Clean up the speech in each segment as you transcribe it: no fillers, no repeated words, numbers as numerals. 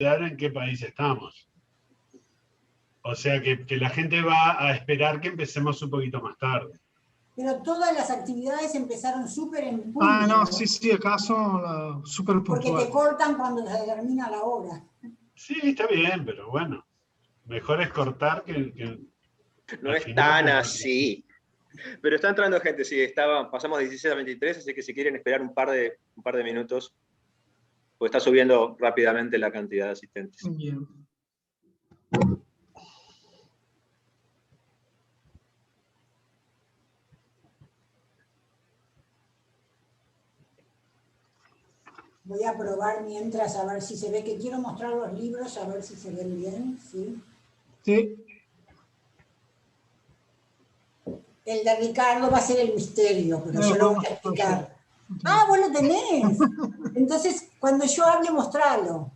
en qué país estamos. O sea que la gente va a esperar que empecemos un poquito más tarde. Pero todas las actividades empezaron súper en punto. Ah, no, sí, acá son súper Porque puntuales. te cortan cuando se termina la hora. Sí, está bien, pero bueno. Mejor es cortar que no es tan así. Pero está entrando gente, sí, pasamos de 16 a 23, así que si quieren esperar un par de minutos, pues está subiendo rápidamente la cantidad de asistentes. Bien. Voy a probar mientras a ver si se ve, que quiero mostrar los libros, a ver si se ven bien, ¿sí? Sí. El de Ricardo va a ser el misterio, pero yo lo voy a explicar. Ah, vos lo tenés. Entonces, cuando yo hable, mostralo.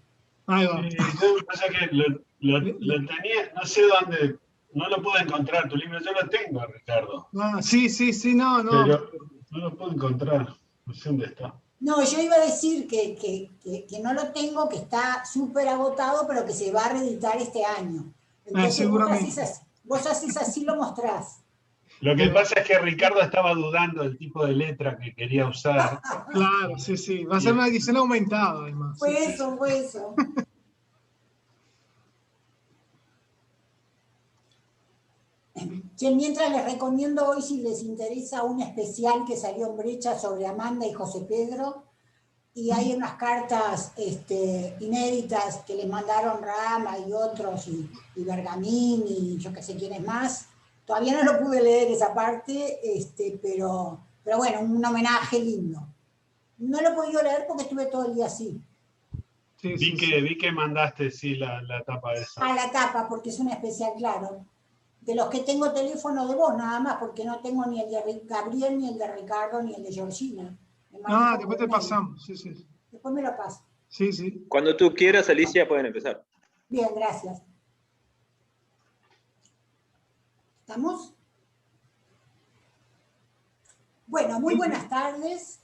Ahí va. Yo pasa que lo tenía, no sé dónde, no lo pude encontrar tu libro, yo lo tengo, Ricardo. Ah, sí, no. Pero no lo puedo encontrar, no sé dónde está. No, yo iba a decir que no lo tengo, que está súper agotado, pero que se va a reeditar este año. Entonces, seguramente. Vos haces así, lo mostrás. Lo que pasa es que Ricardo estaba dudando del tipo de letra que quería usar. Claro, sí. Va a ser una edición aumentada, además. Fue eso. Mientras les recomiendo hoy, si les interesa, un especial que salió en Brecha sobre Amanda y José Pedro, y hay unas cartas inéditas que les mandaron Rama y otros, y Bergamín, y yo que sé quiénes más. Todavía no lo pude leer esa parte, pero bueno, un homenaje lindo. No lo he podido leer porque estuve todo el día así. Vi que mandaste, la tapa esa. La tapa, porque es un especial, claro. De los que tengo teléfono de voz, nada más, porque no tengo ni el de Gabriel, ni el de Ricardo, ni el de Georgina. Después te pasamos, sí. Después me lo paso. Sí. Cuando tú quieras, Alicia, pueden empezar. Bien, gracias. ¿Estamos? Bueno, muy buenas tardes.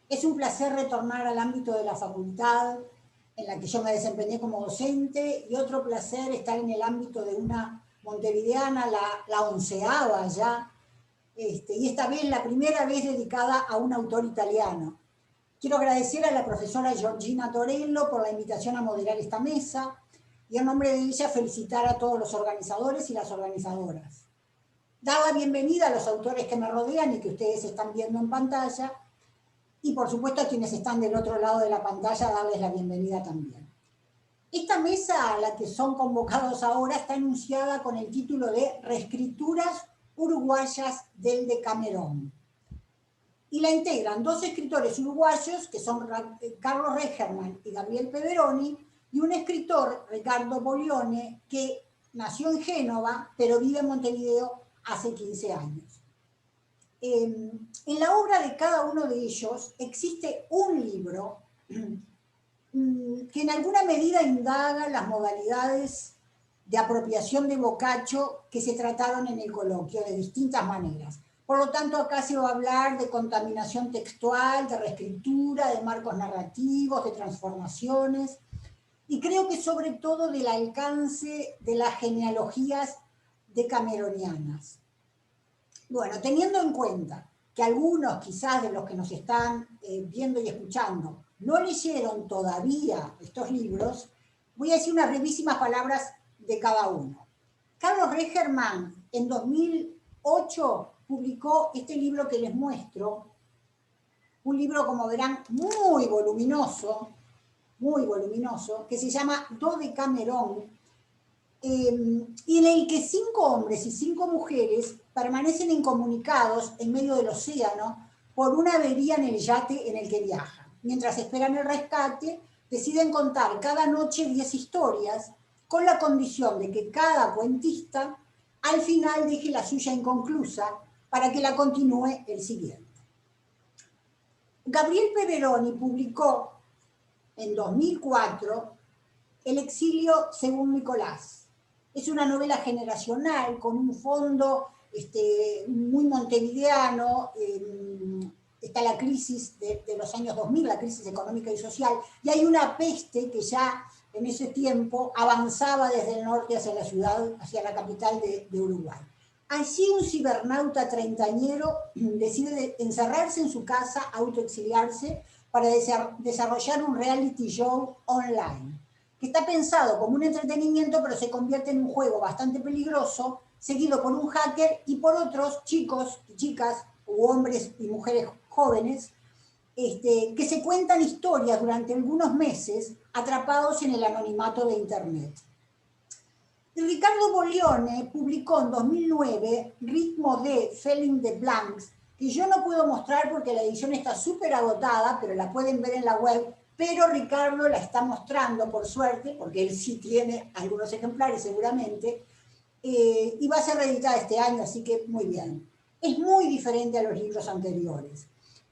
Es un placer retornar al ámbito de la facultad en la que yo me desempeñé como docente, y otro placer estar en el ámbito de una montevideana, la 11ª ya, y esta vez la primera vez dedicada a un autor italiano. Quiero agradecer a la profesora Georgina Torello por la invitación a moderar esta mesa, y en nombre de ella felicitar a todos los organizadores y las organizadoras. Dar la bienvenida a los autores que me rodean y que ustedes están viendo en pantalla, y por supuesto a quienes están del otro lado de la pantalla, darles la bienvenida también. Esta mesa a la que son convocados ahora está anunciada con el título de Reescrituras uruguayas del Decamerón. Y la integran 2 escritores uruguayos, que son Carlos Regerman y Gabriel Peveroni, y un escritor, Ricardo Polione, que nació en Génova, pero vive en Montevideo hace 15 años. En la obra de cada uno de ellos existe un libro que en alguna medida indaga las modalidades de apropiación de Boccaccio que se trataron en el coloquio de distintas maneras. Por lo tanto, acá se va a hablar de contaminación textual, de reescritura, de marcos narrativos, de transformaciones, y creo que sobre todo del alcance de las genealogías decameronianas. Bueno, teniendo en cuenta que algunos quizás de los que nos están viendo y escuchando no leyeron todavía estos libros, voy a decir unas brevísimas palabras de cada uno. Carlos Regerman en 2008 publicó este libro que les muestro, un libro, como verán, muy voluminoso, que se llama Dodecamerón, y en el que 5 hombres y 5 mujeres permanecen incomunicados en medio del océano por una avería en el yate en el que viajan. Mientras esperan el rescate, deciden contar cada noche 10 historias, con la condición de que cada cuentista al final deje la suya inconclusa para que la continúe el siguiente. Gabriel Peveroni publicó en 2004 El exilio según Nicolás. Es una novela generacional con un fondo muy montevideano. Está la crisis de los años 2000, la crisis económica y social, y hay una peste que ya en ese tiempo avanzaba desde el norte hacia la ciudad, hacia la capital de Uruguay. Allí un cibernauta treintañero decide encerrarse en su casa, autoexiliarse, para desarrollar un reality show online, que está pensado como un entretenimiento, pero se convierte en un juego bastante peligroso, seguido por un hacker y por otros chicos y chicas, u hombres y mujeres jóvenes, que se cuentan historias durante algunos meses atrapados en el anonimato de Internet. Y Ricardo Bolione publicó en 2009 Ritmo de Filling the Blanks, que yo no puedo mostrar porque la edición está súper agotada, pero la pueden ver en la web, pero Ricardo la está mostrando por suerte, porque él sí tiene algunos ejemplares seguramente, y va a ser reeditada este año, así que muy bien. Es muy diferente a los libros anteriores.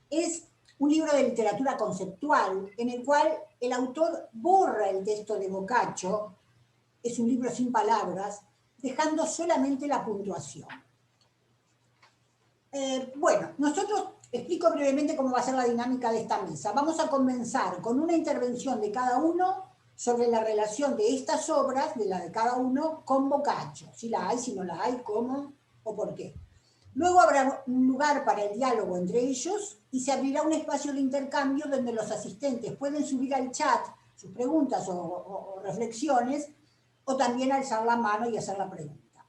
Es un libro de literatura conceptual en el cual el autor borra el texto de Boccaccio, es un libro sin palabras, dejando solamente la puntuación. Bueno, nosotros explico brevemente cómo va a ser la dinámica de esta mesa. Vamos a comenzar con una intervención de cada uno sobre la relación de estas obras, de la de cada uno, con Boccaccio. Si la hay, si no la hay, cómo o por qué. Luego habrá un lugar para el diálogo entre ellos y se abrirá un espacio de intercambio donde los asistentes pueden subir al chat sus preguntas o reflexiones, o también alzar la mano y hacer la pregunta.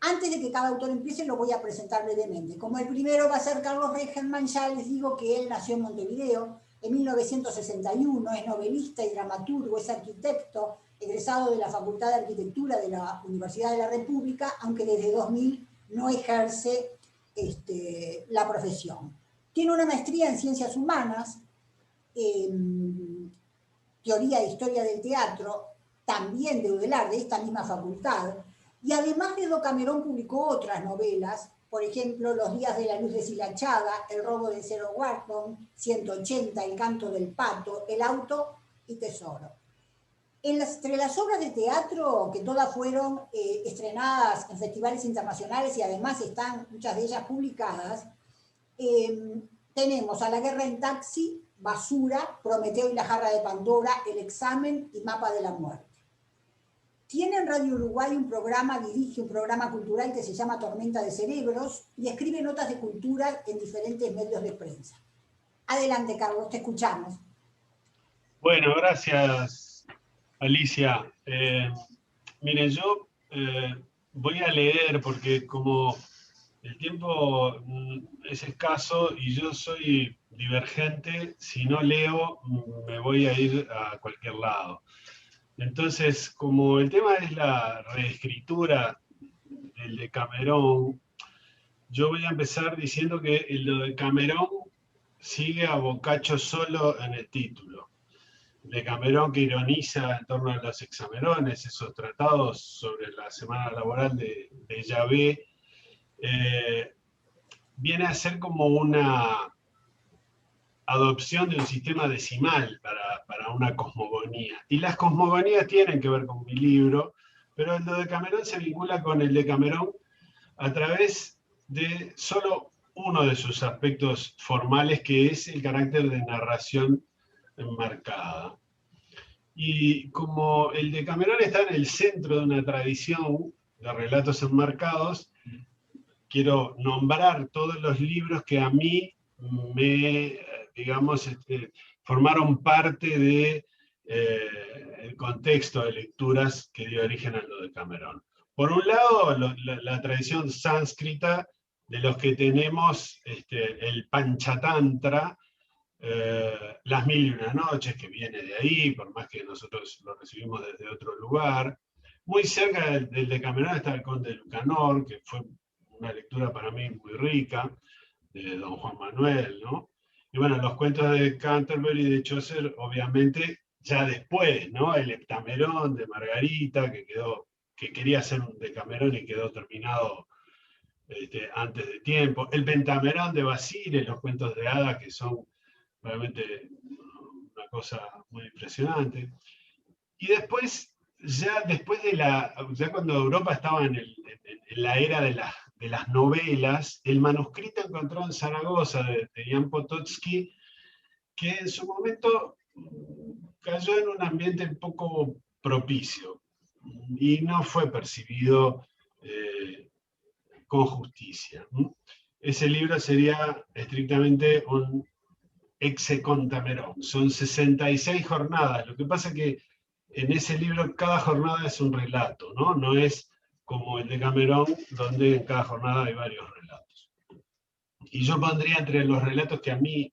Antes de que cada autor empiece, lo voy a presentar brevemente. Como el primero va a ser Carlos Regerman, ya les digo que él nació en Montevideo en 1961, es novelista y dramaturgo, es arquitecto, egresado de la Facultad de Arquitectura de la Universidad de la República, aunque desde 2000 no ejerce la profesión. Tiene una maestría en Ciencias Humanas, Teoría e Historia del Teatro, también de UDELAR, de esta misma facultad, y además de Decamerón publicó otras novelas, por ejemplo, Los días de la luz deshilachada, El robo de Zero Wharton, 180, El canto del pato, El auto y Tesoro. Entre las obras de teatro, que todas fueron estrenadas en festivales internacionales y además están muchas de ellas publicadas, tenemos A la guerra en taxi, Basura, Prometeo y la jarra de Pandora, El examen y Mapa de la muerte. Tiene en Radio Uruguay dirige un programa cultural que se llama Tormenta de Cerebros y escribe notas de cultura en diferentes medios de prensa. Adelante, Carlos, te escuchamos. Bueno, gracias, Alicia. Miren, yo voy a leer porque como el tiempo es escaso y yo soy divergente, si no leo me voy a ir a cualquier lado. Entonces, como el tema es la reescritura del Decamerón, yo voy a empezar diciendo que el Decamerón sigue a Boccaccio solo en el título. Decamerón, que ironiza en torno a los hexamerones, esos tratados sobre la semana laboral de Yahvé, viene a ser como una adopción de un sistema decimal para una cosmogonía. Y las cosmogonías tienen que ver con mi libro, pero el de Decamerón se vincula con el Decamerón a través de solo uno de sus aspectos formales, que es el carácter de narración enmarcada. Y como el Decamerón está en el centro de una tradición de relatos enmarcados, quiero nombrar todos los libros que a mí digamos, formaron parte del contexto de lecturas que dio origen a lo de Decamerón. Por un lado, la tradición sánscrita, de los que tenemos el Panchatantra, Las Mil y Una Noches, que viene de ahí, por más que nosotros lo recibimos desde otro lugar. Muy cerca del Decamerón está el Conde de Lucanor, que fue una lectura para mí muy rica, de don Juan Manuel, ¿no? Y bueno, los cuentos de Canterbury y de Chaucer, obviamente, ya después, ¿no? El Heptamerón de Margarita, que quería hacer un Decamerón y quedó terminado antes de tiempo. El Pentamerón de Basile, los cuentos de hadas, que son realmente una cosa muy impresionante. Y después, ya cuando Europa estaba en la era de las novelas, el manuscrito encontrado en Zaragoza de Jan Potocki, que en su momento cayó en un ambiente un poco propicio y no fue percibido con justicia. Ese libro sería estrictamente un Hexacontamerón. Son 66 jornadas. Lo que pasa es que en ese libro cada jornada es un relato, ¿no? No es como el de Cameron, donde en cada jornada hay varios relatos. Y yo pondría entre los relatos que a mí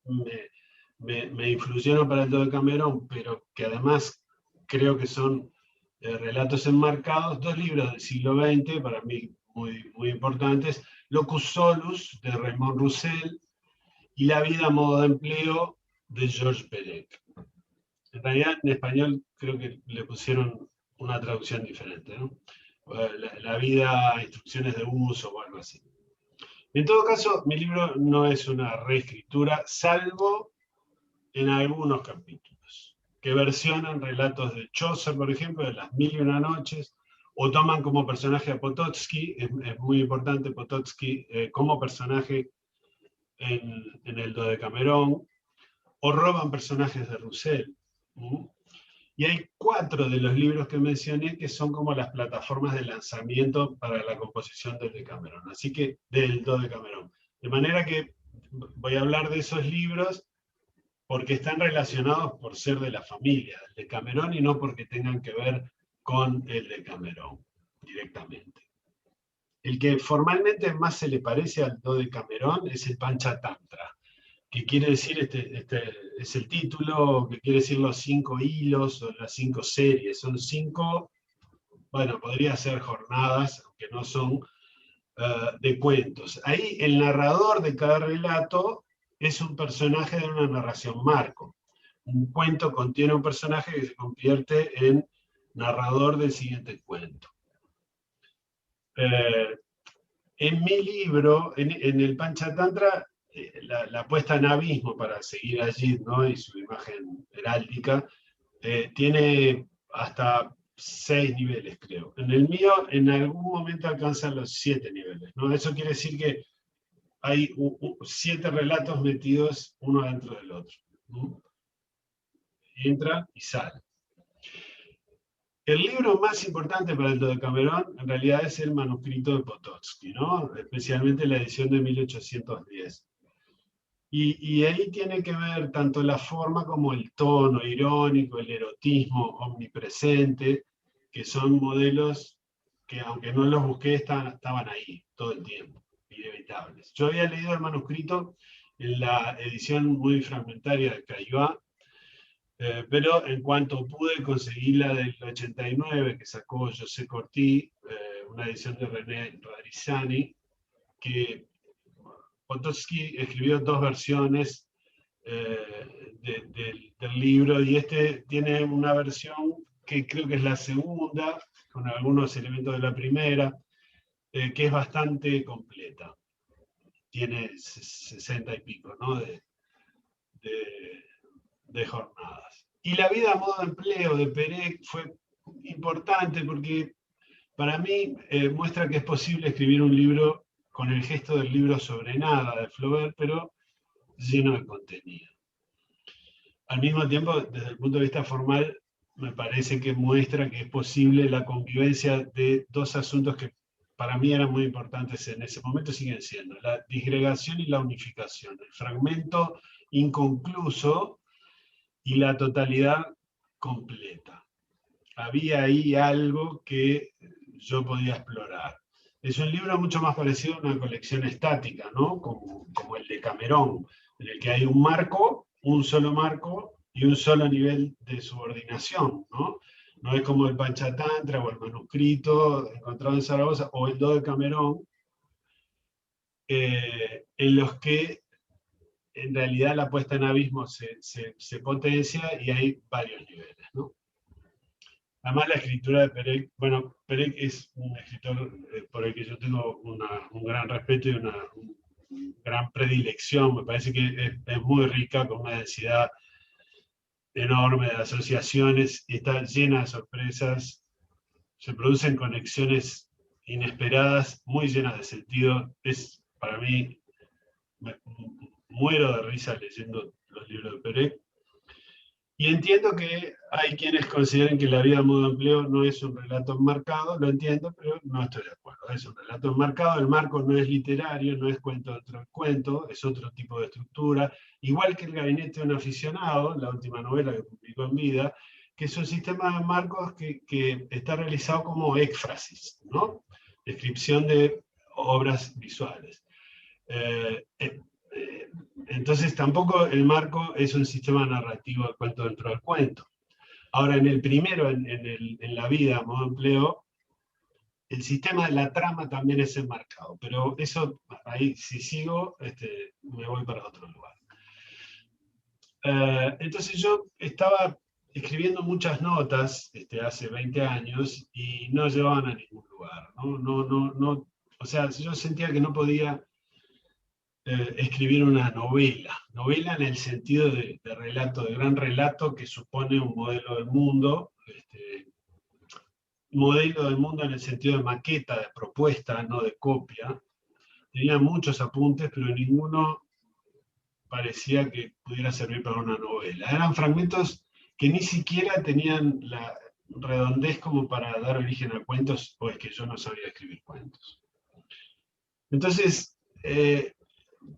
me influyeron para el de Cameron, pero que además creo que son relatos enmarcados, dos libros del siglo XX, para mí muy, muy importantes, Locus Solus, de Raymond Roussel, y La vida a modo de empleo, de Georges Perec. En realidad, en español creo que le pusieron una traducción diferente, ¿no? La vida, instrucciones de uso o algo así. En todo caso, mi libro no es una reescritura, salvo en algunos capítulos, que versionan relatos de Chaucer, por ejemplo, de Las Mil y una Noches, o toman como personaje a Potocki, es muy importante Potocki como personaje en el Dodecamerón, o roban personajes de Roussel. Y hay 4 de los libros que mencioné que son como las plataformas de lanzamiento para la composición del Decamerón, así que del Dodecamerón. De manera que voy a hablar de esos libros porque están relacionados por ser de la familia del Decamerón y no porque tengan que ver con el Decamerón directamente. El que formalmente más se le parece al Dodecamerón es el Panchatantra, que quiere decir, este es el título, que quiere decir los 5 hilos o las 5 series. Son 5, bueno, podría ser jornadas, aunque no son de cuentos. Ahí el narrador de cada relato es un personaje de una narración marco. Un cuento contiene un personaje que se convierte en narrador del siguiente cuento. En mi libro, en el Panchatantra, la puesta en abismo para seguir allí, ¿no? Y su imagen heráldica, tiene hasta 6 niveles, creo. En el mío, en algún momento alcanzan los 7 niveles, ¿no? Eso quiere decir que hay 7 relatos metidos uno dentro del otro, ¿no? Entra y sale. El libro más importante para el Dodecamerón en realidad es el manuscrito de Potocki, ¿no? Especialmente la edición de 1810. Y ahí tiene que ver tanto la forma como el tono irónico, el erotismo omnipresente, que son modelos que aunque no los busqué estaban ahí todo el tiempo, inevitables. Yo había leído el manuscrito en la edición muy fragmentaria de Caillois, pero en cuanto pude conseguí la del 89 que sacó José Cortí, una edición de René Radrizzani, que Potocki escribió 2 versiones del libro, y este tiene una versión que creo que es la segunda, con algunos elementos de la primera, que es bastante completa. Tiene 60 y pico, ¿no? de jornadas. Y La vida a modo de empleo de Perec fue importante porque para mí muestra que es posible escribir un libro con el gesto del libro sobre nada de Flaubert, pero lleno de contenido. Al mismo tiempo, desde el punto de vista formal, me parece que muestra que es posible la convivencia de 2 asuntos que para mí eran muy importantes en ese momento, siguen siendo la disgregación y la unificación, el fragmento inconcluso y la totalidad completa. Había ahí algo que yo podía explorar. Es un libro mucho más parecido a una colección estática, ¿no? Como el de Cameron, en el que hay un marco, un solo marco y un solo nivel de subordinación, ¿no? No es como el Panchatantra o el manuscrito encontrado en Zaragoza o el Dodecamerón, en los que en realidad la puesta en abismo se potencia y hay varios niveles, ¿no? Además la escritura de Perec, bueno, Perec es un escritor por el que yo tengo un gran respeto y una gran predilección. Me parece que es muy rica, con una densidad enorme de asociaciones, y está llena de sorpresas, se producen conexiones inesperadas, muy llenas de sentido. Es, para mí, muero de risa leyendo los libros de Perec. Y entiendo que hay quienes consideren que La vida en modo empleo no es un relato enmarcado, lo entiendo, pero no estoy de acuerdo. Es un relato enmarcado, el marco no es literario, no es cuento dentro del cuento, es otro tipo de estructura, igual que El gabinete de un aficionado, la última novela que publicó en vida, que es un sistema de marcos que está realizado como éfrasis, ¿no? Descripción de obras visuales. Entonces tampoco el marco es un sistema narrativo de cuento dentro del cuento. Ahora, en el primero, en La vida, modo empleo, el sistema de la trama también es enmarcado, pero eso, ahí si sigo, me voy para otro lugar. Entonces yo estaba escribiendo muchas notas hace 20 años y no llevaban a ningún lugar, ¿no? O sea, yo sentía que no podía escribir una novela en el sentido de relato, de gran relato que supone un modelo del mundo, modelo del mundo en el sentido de maqueta, de propuesta, no de copia. Tenía muchos apuntes, pero ninguno parecía que pudiera servir para una novela. Eran fragmentos que ni siquiera tenían la redondez como para dar origen a cuentos, o es que yo no sabía escribir cuentos. Entonces,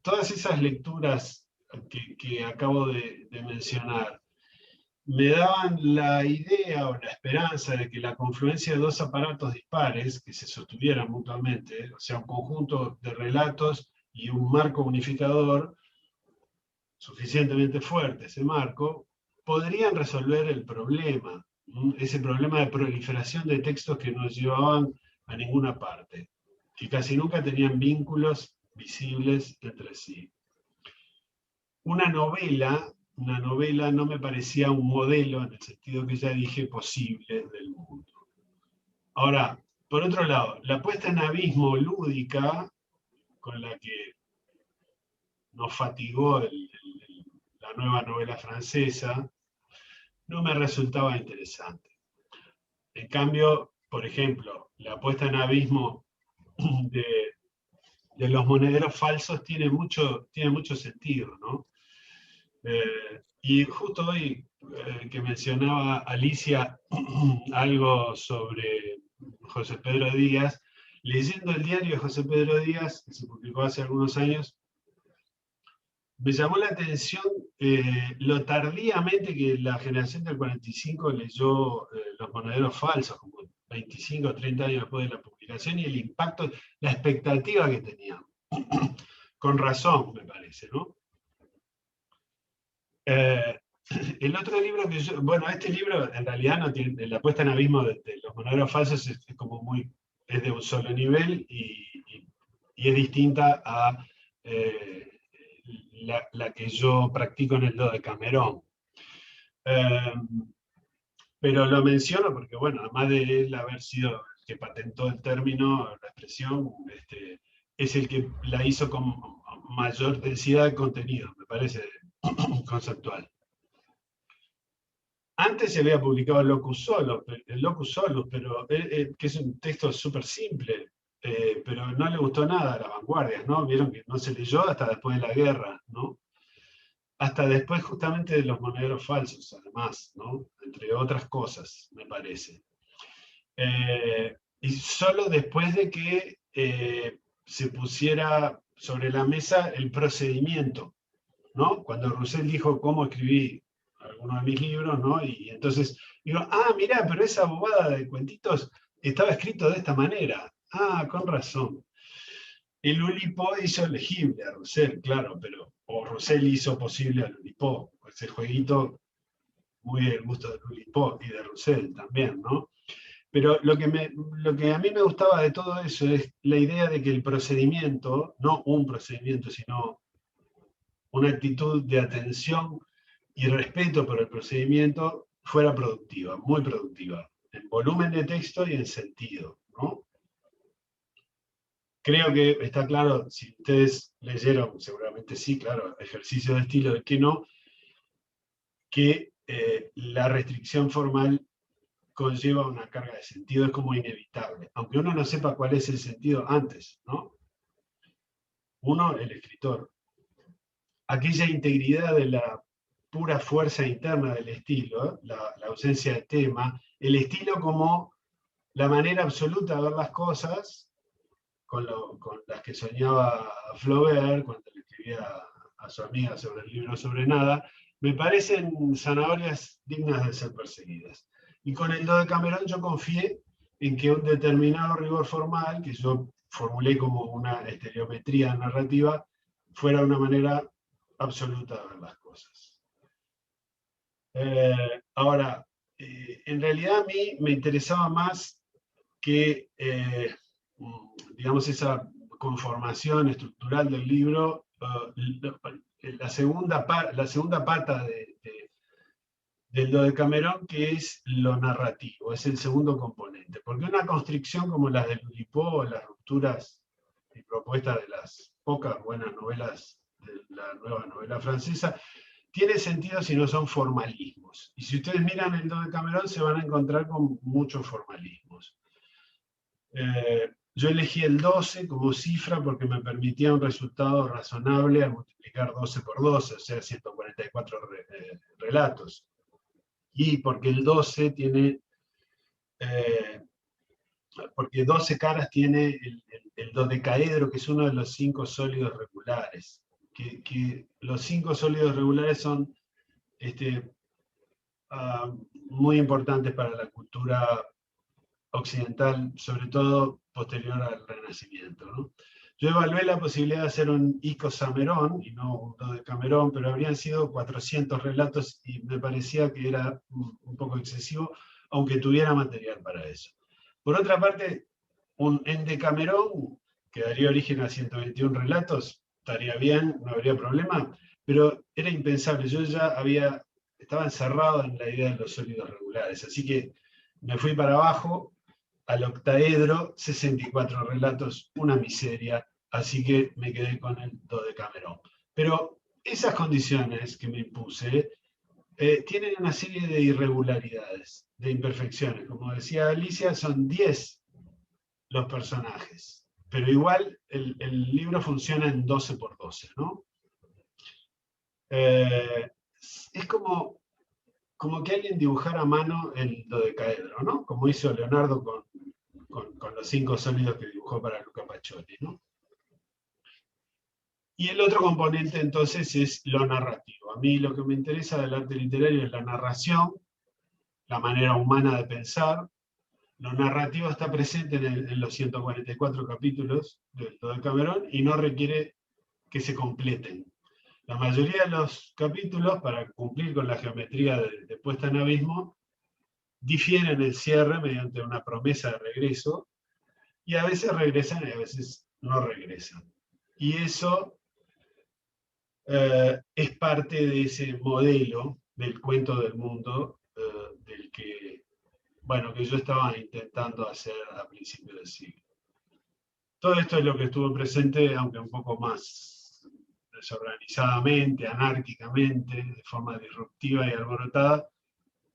todas esas lecturas que acabo de mencionar me daban la idea o la esperanza de que la confluencia de dos aparatos dispares que se sostuvieran mutuamente, o sea, un conjunto de relatos y un marco unificador suficientemente fuerte, ese marco, podrían resolver el problema, ese problema de proliferación de textos que no llevaban a ninguna parte, que casi nunca tenían vínculos visibles entre sí. Una novela no me parecía un modelo, en el sentido que ya dije, posible del mundo. Ahora, por otro lado, la puesta en abismo lúdica, con la que nos fatigó la nueva novela francesa, no me resultaba interesante. En cambio, por ejemplo, la puesta en abismo de los monederos falsos tiene mucho sentido, ¿no? Y justo hoy que mencionaba Alicia algo sobre José Pedro Díaz, leyendo el diario de José Pedro Díaz, que se publicó hace algunos años, me llamó la atención lo tardíamente que la generación del 45 leyó Los monederos falsos, como 25 o 30 años después de la publicación, y el impacto, la expectativa que tenían. Con razón, me parece, ¿no? El otro libro que yo, bueno, este libro en realidad no tiene, la puesta en abismo de Los monederos falsos es como es de un solo nivel y es distinta a la que yo practico en el Dodecamerón. Pero lo menciono porque, bueno, además de él haber sido el que patentó el término, la expresión, es el que la hizo con mayor densidad de contenido, me parece conceptual. Antes se había publicado el Locus Solus, pero, que es un texto súper simple, pero no le gustó nada a la vanguardia, ¿no? Vieron que no se leyó hasta después de la guerra, ¿no? Hasta después justamente de Los monederos falsos, además, ¿no? Entre otras cosas, me parece. Y solo después de que se pusiera sobre la mesa el procedimiento, ¿no? Cuando Roussel dijo cómo escribí algunos de mis libros, ¿no? Y entonces digo, mirá, pero esa bobada de cuentitos estaba escrito de esta manera. Con razón. El Oulipo hizo legible a Roussel, claro, o Roussel hizo posible al Oulipo, ese jueguito muy del gusto del Oulipo y de Roussel también, ¿no? Pero lo que a mí me gustaba de todo eso es la idea de que el procedimiento, no un procedimiento, sino una actitud de atención y respeto por el procedimiento, fuera productiva, muy productiva, en volumen de texto y en sentido, ¿no? Creo que está claro, si ustedes leyeron, seguramente sí, claro, Ejercicio de estilo, de que no, que la restricción formal conlleva una carga de sentido, es como inevitable, aunque uno no sepa cuál es el sentido antes, ¿no? Uno, el escritor. Aquella integridad de la pura fuerza interna del estilo, la ausencia de tema, el estilo como la manera absoluta de ver las cosas, con las que soñaba Flaubert cuando le escribía a su amiga sobre el libro sobre nada, me parecen zanahorias dignas de ser perseguidas. Y con el Dodecamerón yo confié en que un determinado rigor formal, que yo formulé como una estereometría narrativa, fuera una manera absoluta de ver las cosas. Ahora, en realidad a mí me interesaba más que, digamos, esa conformación estructural del libro, la segunda pata del Dodecamerón, que es lo narrativo, es el segundo componente. Porque una constricción como la de Oulipo, las rupturas y propuestas de las pocas buenas novelas de la nueva novela francesa, tiene sentido si no son formalismos. Y si ustedes miran el Dodecamerón se van a encontrar con muchos formalismos. Yo elegí el 12 como cifra porque me permitía un resultado razonable al multiplicar 12 por 12, o sea, 144 relatos. Y porque el 12 tiene, porque 12 caras tiene el dodecaedro, que es uno de los 5 sólidos regulares. Que los 5 sólidos regulares son muy importantes para la cultura occidental, sobre todo posterior al Renacimiento, ¿no? Yo evalué la posibilidad de hacer un icosamerón y no un dodecamerón, pero habrían sido 400 relatos y me parecía que era un poco excesivo, aunque tuviera material para eso. Por otra parte, un endecamerón, que daría origen a 121 relatos, estaría bien, no habría problema, pero era impensable. Yo ya estaba encerrado en la idea de los sólidos regulares, así que me fui para abajo al octaedro, 64 relatos, una miseria, así que me quedé con el Dodecamerón. Pero esas condiciones que me impuse tienen una serie de irregularidades, de imperfecciones. Como decía Alicia, son 10 los personajes, pero igual el libro funciona en 12 por 12, ¿no? Es como que alguien dibujara a mano el dodecaedro, ¿no? Como hizo Leonardo con los 5 sólidos que dibujó para Luca Pacioli, ¿no? Y el otro componente entonces es lo narrativo. A mí lo que me interesa del arte literario es la narración, la manera humana de pensar. Lo narrativo está presente en los 144 capítulos del Dodecamerón y no requiere que se completen. La mayoría de los capítulos, para cumplir con la geometría de puesta en abismo, difieren el cierre mediante una promesa de regreso, y a veces regresan y a veces no regresan. Y eso es parte de ese modelo del cuento del mundo del que yo estaba intentando hacer a principios del siglo. Todo esto es lo que estuvo presente, aunque un poco más desorganizadamente, anárquicamente, de forma disruptiva y alborotada,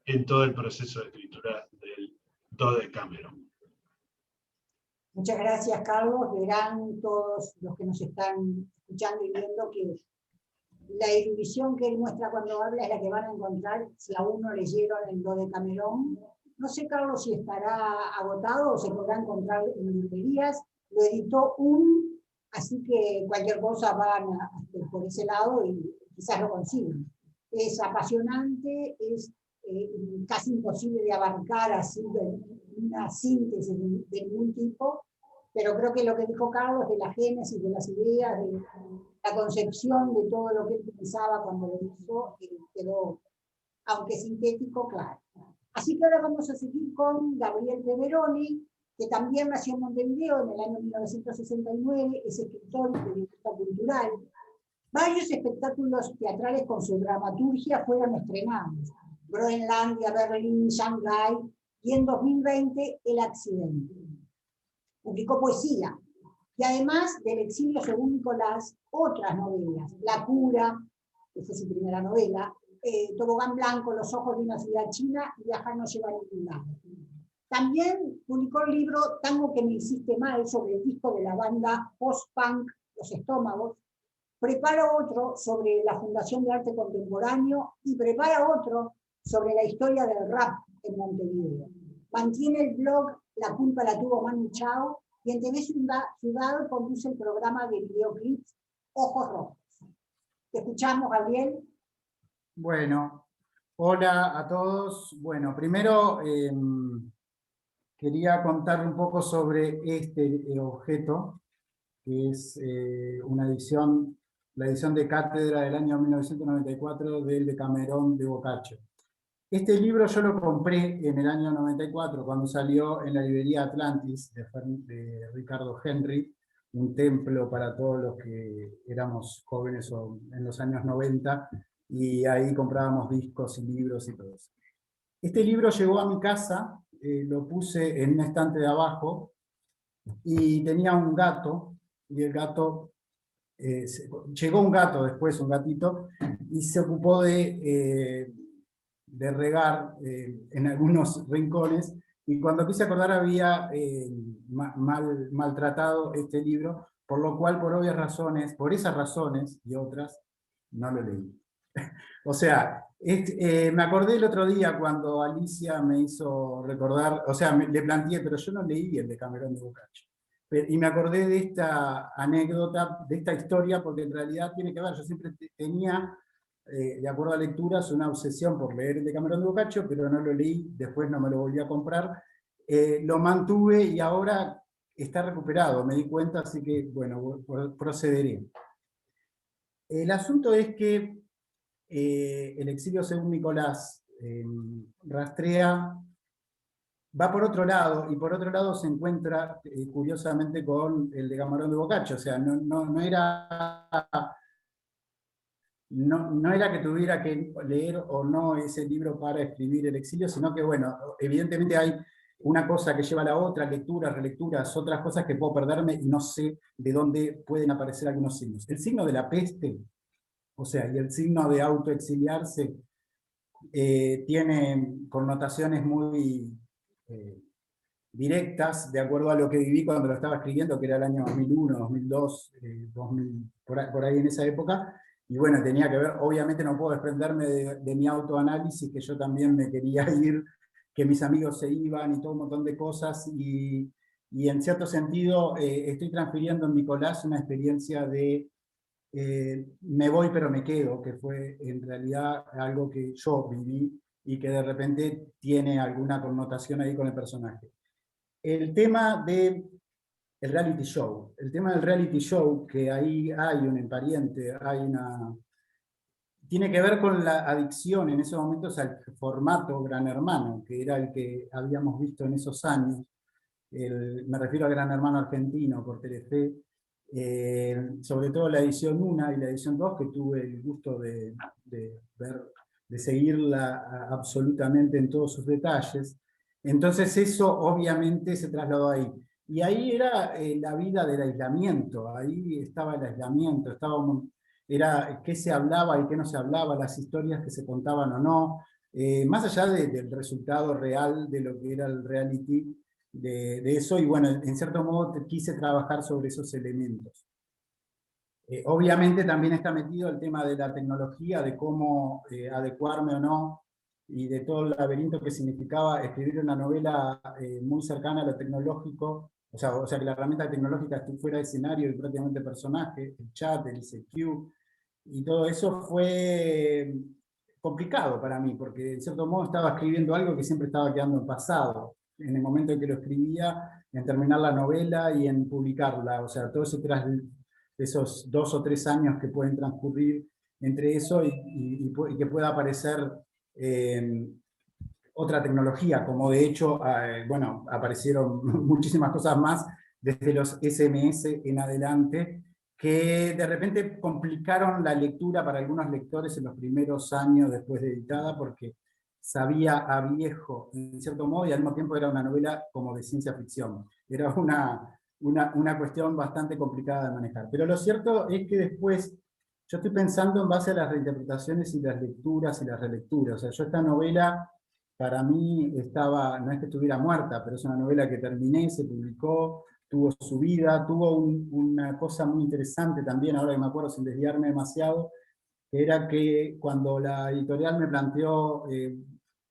en todo el proceso de escritura del Dodecamerón. Muchas gracias, Carlos. Verán todos los que nos están escuchando y viendo que la erudición que él muestra cuando habla es la que van a encontrar si aún no leyeron el Dodecamerón. No sé, Carlos, si estará agotado o se podrá encontrar en librerías. Lo editó así que cualquier cosa van por ese lado y quizás lo consigan. Es apasionante, es casi imposible de abarcar así una síntesis de ningún tipo, pero creo que lo que dijo Carlos de la génesis, de las ideas, de la concepción de todo lo que él pensaba cuando lo hizo, quedó, aunque sintético, claro. Así que ahora vamos a seguir con Gabriel Peveroni, que también nació en Montevideo en el año 1969, es escritor y periodista cultural. Varios espectáculos teatrales con su dramaturgia fueron estrenados. Groenlandia, Berlín, Shanghái, y en 2020 El accidente. Publicó poesía, y además del exilio según Nicolás, otras novelas. La cura, que fue su primera novela, Tobogán Blanco, Los ojos de una ciudad china, y Viajar no lleva a ningún lado. También publicó el libro Tango que me hiciste mal, sobre el disco de la banda post-punk Los Estómagos, prepara otro sobre la Fundación de Arte Contemporáneo y prepara otro sobre la historia del rap en Montevideo. Mantiene el blog La culpa la tuvo Manu Chao y en TV Ciudad conduce el programa de videoclips Ojos Rojos. Te escuchamos, Gabriel. Bueno, hola a todos. Bueno, primero quería contar un poco sobre este objeto, que es una edición, la edición de cátedra del año 1994 del Decamerón de Boccaccio. Este libro yo lo compré en el año 94, cuando salió en la librería Atlantis de Ricardo Henry, un templo para todos los que éramos jóvenes en los años 90, y ahí comprábamos discos y libros y todo eso. Este libro llegó a mi casa, lo puse en un estante de abajo, y tenía un gato, y el gato, llegó un gato después, un gatito, y se ocupó de regar en algunos rincones, y cuando quise acordar había maltratado este libro, por lo cual, por obvias razones, por esas razones y otras, no lo leí. O sea, me acordé el otro día cuando Alicia me hizo recordar, o sea, le planteé, pero yo no leí el Decamerón de Boccaccio. Y me acordé de esta anécdota, de esta historia, porque en realidad tiene que ver, yo siempre tenía, de acuerdo a lecturas, una obsesión por leer el Decamerón de Boccaccio, pero no lo leí, después no me lo volví a comprar. Lo mantuve y ahora está recuperado, me di cuenta, así que, bueno, procederé. El asunto es que el exilio según Nicolás rastrea, va por otro lado, y por otro lado se encuentra curiosamente con el Decamerón de Boccaccio, o sea, no era que tuviera que leer o no ese libro para escribir el exilio, sino que, bueno, evidentemente hay una cosa que lleva a la otra, lecturas, relecturas, otras cosas que puedo perderme y no sé de dónde pueden aparecer algunos signos. El signo de la peste, o sea, y el signo de autoexiliarse, tiene connotaciones muy directas, de acuerdo a lo que viví cuando lo estaba escribiendo, que era el año 2001, 2002, 2000, por ahí en esa época. Y bueno, tenía que ver, obviamente no puedo desprenderme de mi autoanálisis, que yo también me quería ir, que mis amigos se iban y todo un montón de cosas, y en cierto sentido estoy transfiriendo en Nicolás una experiencia de me voy pero me quedo, que fue en realidad algo que yo viví y que de repente tiene alguna connotación ahí con el personaje. El tema del reality show. El tema del reality show, que ahí hay un empariente, tiene que ver con la adicción en esos momentos al formato Gran Hermano, que era el que habíamos visto en esos años. Me refiero al Gran Hermano argentino por Telefe, sobre todo la edición 1 y la edición 2, que tuve el gusto de ver, de seguirla absolutamente en todos sus detalles. Entonces eso obviamente se trasladó ahí. Y ahí era la vida del aislamiento, ahí estaba el aislamiento, era qué se hablaba y qué no se hablaba, las historias que se contaban o no, más allá del resultado real de lo que era el reality, de eso, y bueno, en cierto modo quise trabajar sobre esos elementos. Obviamente también está metido el tema de la tecnología, de cómo adecuarme o no, y de todo el laberinto que significaba escribir una novela muy cercana a lo tecnológico, o sea que la herramienta tecnológica fuera de escenario y prácticamente personaje, el chat, el ICQ, y todo eso fue complicado para mí, porque en cierto modo estaba escribiendo algo que siempre estaba quedando en pasado, en el momento en que lo escribía, en terminar la novela y en publicarla, o sea, todo eso tras esos 2 o 3 años que pueden transcurrir entre eso y que pueda aparecer otra tecnología, como de hecho, bueno, aparecieron muchísimas cosas más desde los SMS en adelante, que de repente complicaron la lectura para algunos lectores en los primeros años después de editada, porque sabía a viejo, en cierto modo, y al mismo tiempo era una novela como de ciencia ficción. Era una cuestión bastante complicada de manejar. Pero lo cierto es que después, yo estoy pensando en base a las reinterpretaciones y las lecturas y las relecturas. O sea, yo esta novela, para mí, no es que estuviera muerta, pero es una novela que terminé, se publicó, tuvo su vida, tuvo una cosa muy interesante también, ahora que me acuerdo sin desviarme demasiado, que era que cuando la editorial me planteó,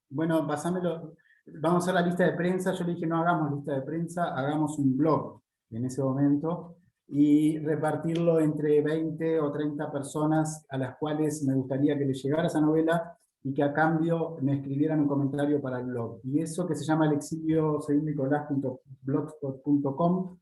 bueno, pasámelo, vamos a hacer la lista de prensa, yo le dije, no hagamos lista de prensa, hagamos un blog en ese momento, y repartirlo entre 20 o 30 personas a las cuales me gustaría que les llegara esa novela, y que a cambio me escribieran un comentario para el blog. Y eso, que se llama elexiliosegundonicolás.blogspot.com,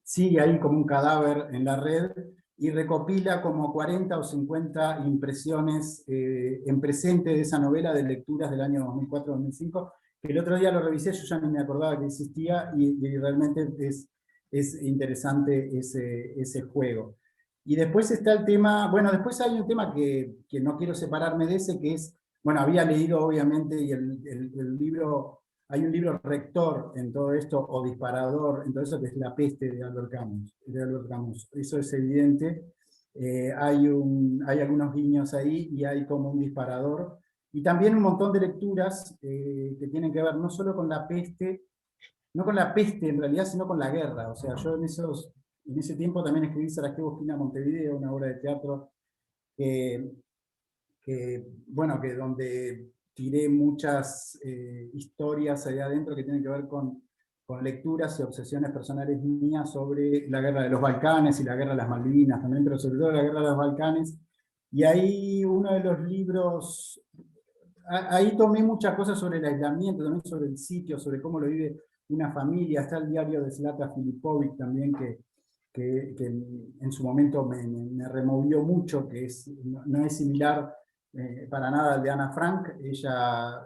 sigue ahí como un cadáver en la red, y recopila como 40 o 50 impresiones en presente de esa novela, de lecturas del año 2004-2005, que el otro día lo revisé, yo ya ni me acordaba que existía, y realmente es interesante ese juego. Y después está el tema, bueno, después hay un tema que no quiero separarme de ese, que es, bueno, había leído obviamente, y el libro, hay un libro rector en todo esto, o disparador en todo eso, que es La peste de Albert Camus. Eso es evidente. Hay algunos guiños ahí, y hay como un disparador. Y también un montón de lecturas que tienen que ver no solo con la peste, no con la peste en realidad, sino con la guerra. O sea, yo en ese tiempo también escribí Sarajevo, esquina Montevideo, una obra de teatro bueno, que donde tiré muchas historias allá adentro que tienen que ver con lecturas y obsesiones personales mías sobre la guerra de los Balcanes y la guerra de las Malvinas también, pero sobre todo la guerra de los Balcanes. Y ahí uno de los libros, ahí tomé muchas cosas sobre el aislamiento, también sobre el sitio, sobre cómo lo vive una familia. Está el diario de Zlata Filipovic también, que en su momento me removió mucho, que no es similar para nada al de Ana Frank. Ella,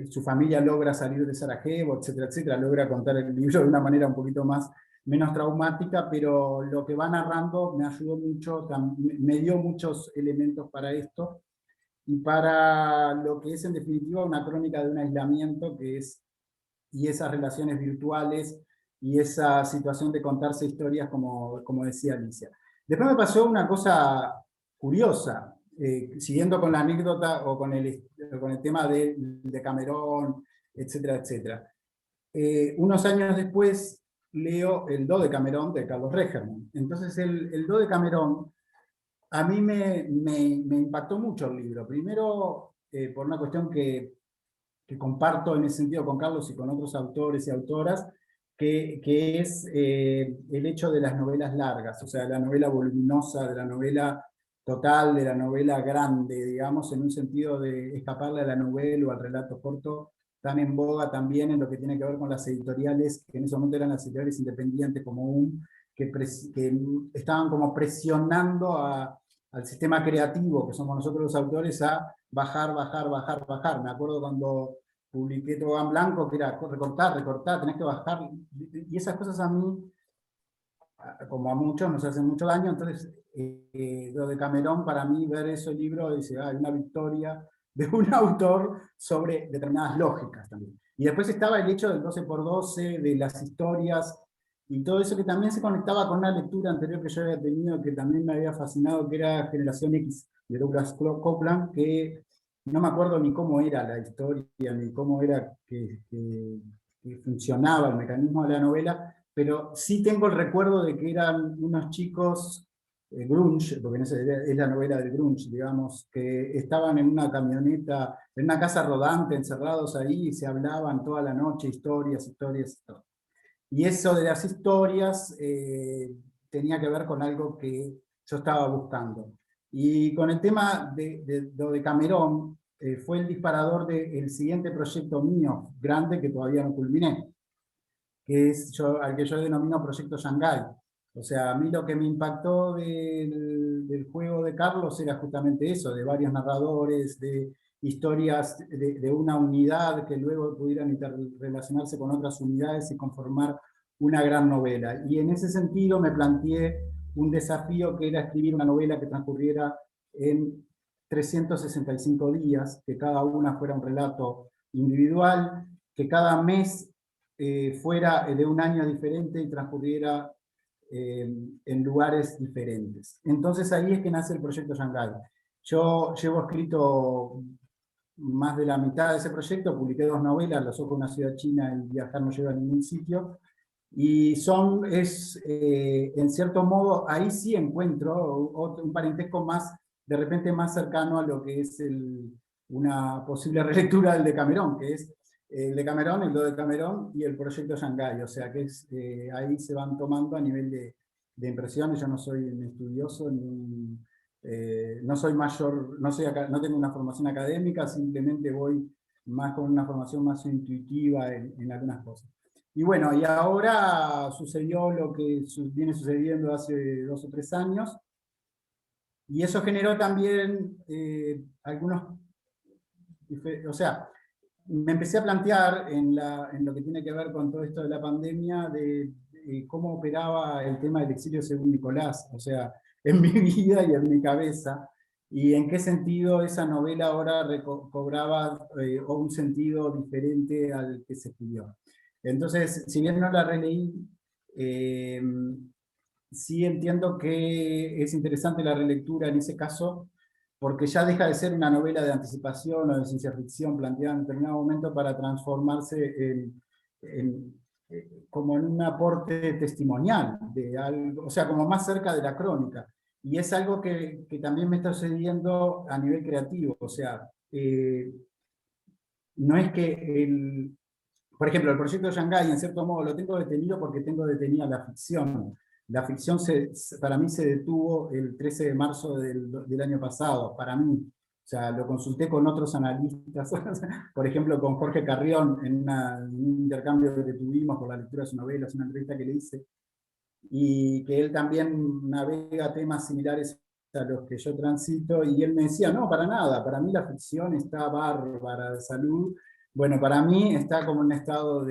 su familia logra salir de Sarajevo, etcétera, etcétera, logra contar el libro de una manera un poquito menos traumática, pero lo que va narrando me ayudó mucho, me dio muchos elementos para esto, y para lo que es en definitiva una crónica de un aislamiento, y esas relaciones virtuales, y esa situación de contarse historias, como decía Alicia. Después me pasó una cosa curiosa, siguiendo con la anécdota o con el tema de Camerón, etcétera, etcétera. Unos años después leo El Do de Camerón, de Carlos Regerman. Entonces el Do de Camerón, a mí me impactó mucho el libro. Primero, por una cuestión que comparto en ese sentido con Carlos y con otros autores y autoras, que es el hecho de las novelas largas, o sea, la novela voluminosa, de la novela total, de la novela grande, digamos, en un sentido de escaparle a la novela o al relato corto, tan en boga también en lo que tiene que ver con las editoriales, que en ese momento eran las editoriales independientes como que estaban como presionando al sistema creativo, que somos nosotros los autores, a bajar. Me acuerdo cuando publiqué Tobogán Blanco, que era recortar, tenés que bajar, y esas cosas a mí, como a muchos, nos hacen mucho daño. Entonces, lo de Camerón, para mí, ver ese libro, dice, hay una victoria de un autor sobre determinadas lógicas también. Y después estaba el hecho del 12x12, de las historias, y todo eso que también se conectaba con una lectura anterior que yo había tenido, que también me había fascinado, que era Generación X, de Douglas Coupland, que no me acuerdo ni cómo era la historia, ni cómo era que funcionaba el mecanismo de la novela, pero sí tengo el recuerdo de que eran unos chicos grunge, porque es la novela del grunge, digamos, que estaban en una camioneta, en una casa rodante, encerrados ahí, y se hablaban toda la noche, historias. Y eso de las historias tenía que ver con algo que yo estaba buscando. Y con el tema de lo de Camerón, fue el disparador del siguiente proyecto mío, grande, que todavía no culminé, que es al que yo denomino Proyecto Shanghái. O sea, a mí lo que me impactó del juego de Carlos era justamente eso, de varios narradores, de historias de una unidad que luego pudieran interrelacionarse con otras unidades y conformar una gran novela. Y en ese sentido me planteé un desafío, que era escribir una novela que transcurriera en 365 días, que cada una fuera un relato individual, que cada mes fuera de un año diferente y transcurriera en lugares diferentes. Entonces ahí es que nace el Proyecto Shanghái. Yo llevo escrito más de la mitad de ese proyecto, publiqué 2 novelas, Los ojos de una ciudad china y Viajar no lleva a ningún sitio, y en cierto modo, ahí sí encuentro un parentesco más, de repente más cercano a lo que es una posible relectura del Decamerón, que es el Decamerón, el Dodecamerón y el proyecto Shanghái, o sea que ahí se van tomando a nivel de impresiones. Yo no soy un estudioso, no soy mayor, no tengo una formación académica, simplemente voy más con una formación más intuitiva en algunas cosas. Y bueno, y ahora sucedió lo que viene sucediendo hace 2 o 3 años, y eso generó también algunos, o sea, me empecé a plantear en lo que tiene que ver con todo esto de la pandemia, de cómo operaba el tema del exilio según Nicolás, o sea, en mi vida y en mi cabeza, y en qué sentido esa novela ahora cobraba un sentido diferente al que se escribió. Entonces, si bien no la releí, sí entiendo que es interesante la relectura en ese caso, porque ya deja de ser una novela de anticipación o de ciencia ficción planteada en determinado momento para transformarse como en un aporte testimonial, de algo, o sea, como más cerca de la crónica. Y es algo que también me está sucediendo a nivel creativo, o sea, no es que por ejemplo, el proyecto de Shanghái, en cierto modo, lo tengo detenido porque tengo detenida la ficción. La ficción para mí se detuvo el 13 de marzo del año pasado, para mí. O sea, lo consulté con otros analistas, por ejemplo, con Jorge Carrión, en un intercambio que tuvimos por la lectura de sus novelas, una entrevista que le hice, y que él también navega temas similares a los que yo transito, y él me decía, no, para nada, para mí la ficción está bárbara de salud. Bueno, para mí está como en un estado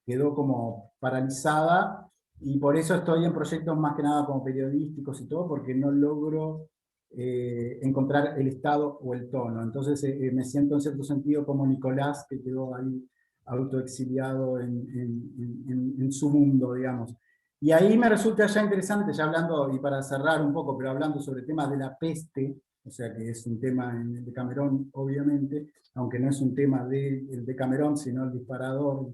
quedó como paralizada, y por eso estoy en proyectos más que nada como periodísticos y todo, porque no logro encontrar el estado o el tono. Entonces me siento en cierto sentido como Nicolás, que quedó ahí autoexiliado en su mundo, digamos. Y ahí me resulta ya interesante, ya hablando, y para cerrar un poco, pero hablando sobre temas de la peste, o sea que es un tema en el Decamerón, obviamente, aunque no es un tema del Decamerón, sino el disparador.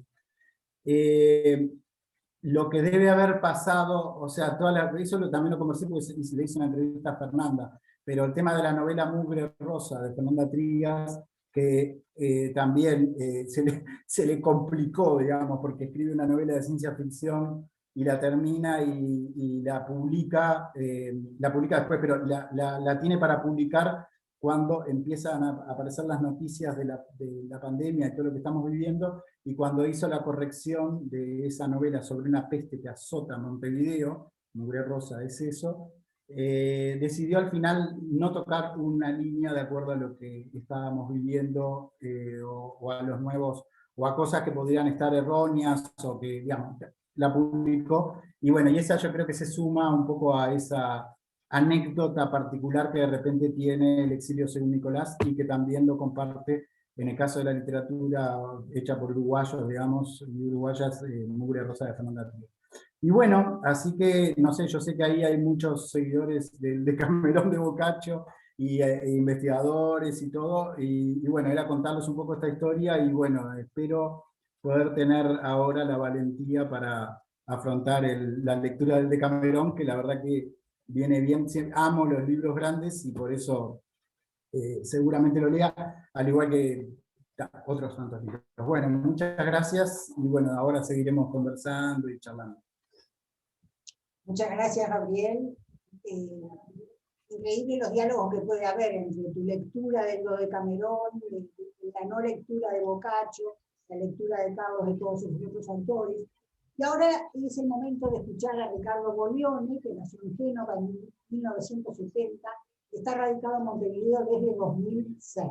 Lo que debe haber pasado, o sea, eso también lo conversé porque le hice una entrevista a Fernanda, pero el tema de la novela Mugre Rosa de Fernanda Trías, que también se le complicó, digamos, porque escribe una novela de ciencia ficción y la termina y la publica después, pero la tiene para publicar cuando empiezan a aparecer las noticias de la pandemia y todo lo que estamos viviendo, y cuando hizo la corrección de esa novela sobre una peste que azota Montevideo, Mugre Rosa es eso, decidió al final no tocar una línea de acuerdo a lo que estábamos viviendo o a los nuevos, o a cosas que podrían estar erróneas, o que, digamos, la publicó. Y bueno, y esa yo creo que se suma un poco a esa anécdota particular que de repente tiene el exilio según Nicolás, y que también lo comparte en el caso de la literatura hecha por uruguayos, digamos, y uruguayas, Mugre Rosa de Fernanda Trías. Y bueno, así que, no sé, yo sé que ahí hay muchos seguidores del Decamerón de Boccaccio, e investigadores y todo, y bueno, era contarles un poco esta historia, y bueno, espero poder tener ahora la valentía para afrontar la lectura del Decamerón, que la verdad que viene bien. Amo los libros grandes y por eso seguramente lo lea, al igual que otros tantos libros. Bueno, muchas gracias, y bueno, ahora seguiremos conversando y charlando. Muchas gracias, Gabriel. Increíble los diálogos que puede haber entre tu lectura del Dodecamerón, la no lectura de Boccaccio, la lectura de Carlos de todos sus otros autores. Y ahora es el momento de escuchar a Ricardo Bolione, que nació en Génova en 1970, está radicado en Montevideo desde 2006.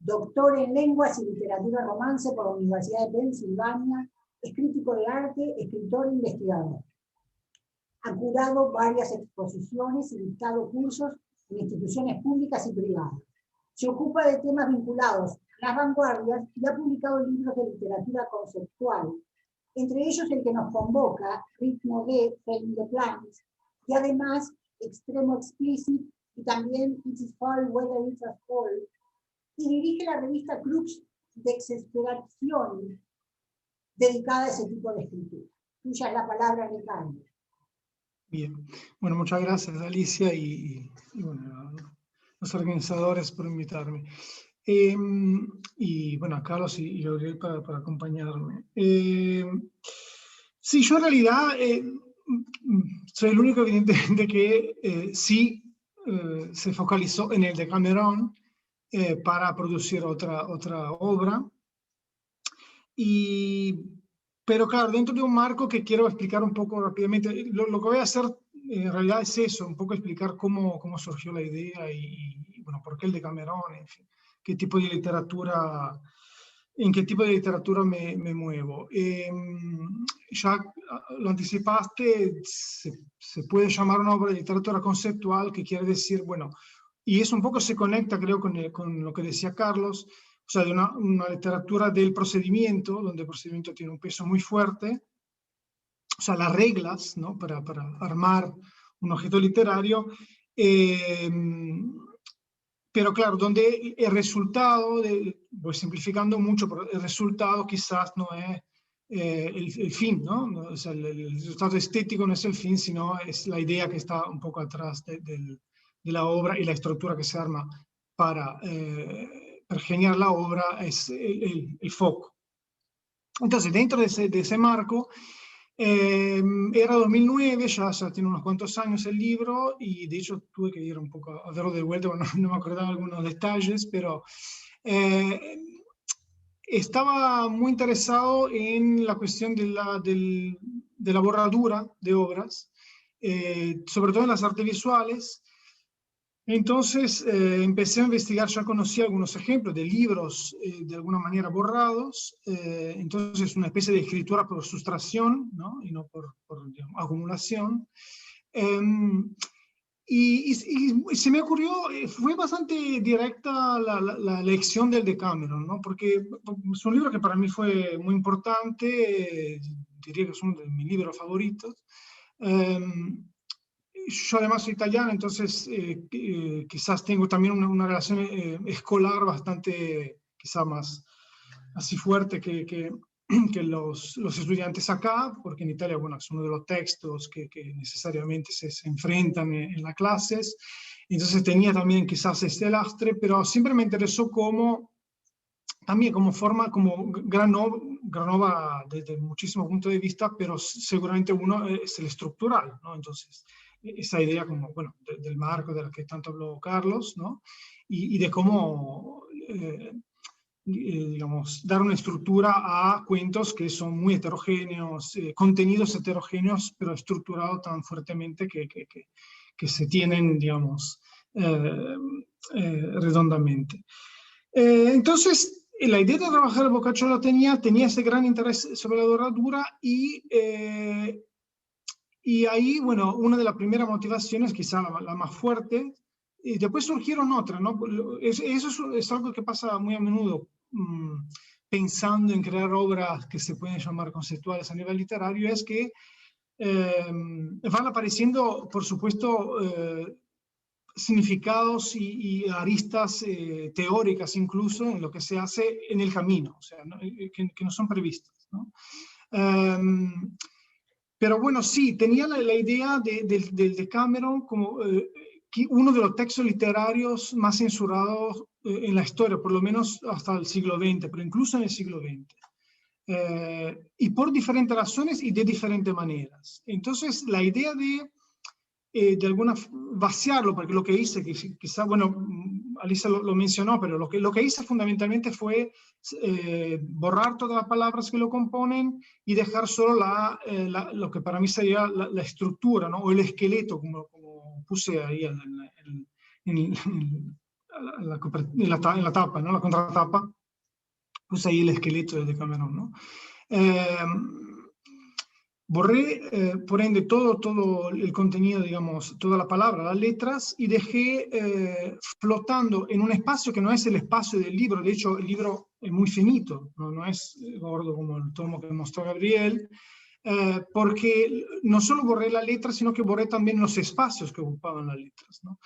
Doctor en Lenguas y Literatura Romance por la Universidad de Pensilvania, es crítico de arte, escritor e investigador. Ha curado varias exposiciones y dictado cursos en instituciones públicas y privadas. Se ocupa de temas vinculados a las vanguardias y ha publicado libros de literatura conceptual, entre ellos el que nos convoca, Ritmo de Failing the Plans, y además Extremo Explicit, y también It is Fall Whether It's a Fall, y dirige la revista Crux de Exasperación, dedicada a ese tipo de escritura. Tuya es la palabra, Ricardo. Bien, bueno, muchas gracias Alicia y bueno, los organizadores por invitarme. Y bueno, a Carlos y Gabriel para acompañarme. Sí, yo en realidad soy el único evidentemente que sí se focalizó en el Decamerón para producir otra obra. Pero claro, dentro de un marco que quiero explicar un poco rápidamente, lo que voy a hacer en realidad es eso, un poco explicar cómo surgió la idea y bueno, por qué el Decamerón, en fin, qué tipo de literatura, en qué tipo de literatura me muevo. Ya lo anticipaste, se puede llamar una obra de literatura conceptual, que quiere decir, bueno, y eso un poco se conecta creo con lo que decía Carlos, o sea, de una literatura del procedimiento, donde el procedimiento tiene un peso muy fuerte, o sea, las reglas, ¿no? para armar un objeto literario, pero claro, donde el resultado, voy simplificando mucho, pero el resultado quizás no es el fin, ¿no? O sea, el resultado estético no es el fin, sino es la idea que está un poco atrás de la obra y la estructura que se arma para geniar la obra es el foco. Entonces, dentro de ese marco, era 2009, ya tiene unos cuantos años el libro, y de hecho tuve que ir un poco a verlo de vuelta, bueno, no me acordaba algunos detalles, pero estaba muy interesado en la cuestión de la borradura de obras, sobre todo en las artes visuales. Entonces empecé a investigar, ya conocí algunos ejemplos de libros de alguna manera borrados, entonces una especie de escritura por sustracción, ¿no? Y no por digamos, acumulación. Y se me ocurrió, fue bastante directa la elección del Decameron, ¿no? Porque es un libro que para mí fue muy importante, diría que es uno de mis libros favoritos. Yo además soy italiano, entonces quizás tengo también una relación escolar bastante, quizás más así fuerte que los estudiantes acá, porque en Italia, bueno, es uno de los textos que necesariamente se enfrentan en las clases. Entonces tenía también quizás este lastre, pero siempre me interesó también como forma, como gran obra desde muchísimos puntos de vista, pero seguramente uno es el estructural, ¿no? Entonces, esa idea como, bueno, del marco de la que tanto habló Carlos, ¿no? Y de cómo, digamos, dar una estructura a cuentos que son muy heterogéneos, contenidos heterogéneos, pero estructurados tan fuertemente que se tienen, digamos, redondamente. Entonces, la idea de trabajar el Boccaccio la tenía ese gran interés sobre la doradura y ahí, bueno, una de las primeras motivaciones, quizá la más fuerte, y después surgieron otras, ¿no? Eso es algo que pasa muy a menudo, pensando en crear obras que se pueden llamar conceptuales a nivel literario, es que van apareciendo, por supuesto, significados y aristas teóricas incluso en lo que se hace en el camino, o sea, ¿no? Que no son previstas, ¿no? Pero bueno, sí, tenía la idea del Decameron como uno de los textos literarios más censurados en la historia, por lo menos hasta el siglo XX, pero incluso en el siglo XX. Y por diferentes razones y de diferentes maneras. Entonces, la idea de alguna vaciarlo, porque lo que hice, quizá, bueno, Alicia lo mencionó, pero lo que hice fundamentalmente fue borrar todas las palabras que lo componen y dejar solo lo que para mí sería la estructura, ¿no? O el esqueleto, como puse ahí en la tapa, ¿no? La contratapa, puse ahí el esqueleto de Decameron, ¿no? Borré, por ende, todo el contenido, digamos, toda la palabra, las letras, y dejé flotando en un espacio que no es el espacio del libro. De hecho, el libro es muy finito, no es gordo como el tomo que mostró Gabriel, porque no solo borré la letra, sino que borré también los espacios que ocupaban las letras, ¿no?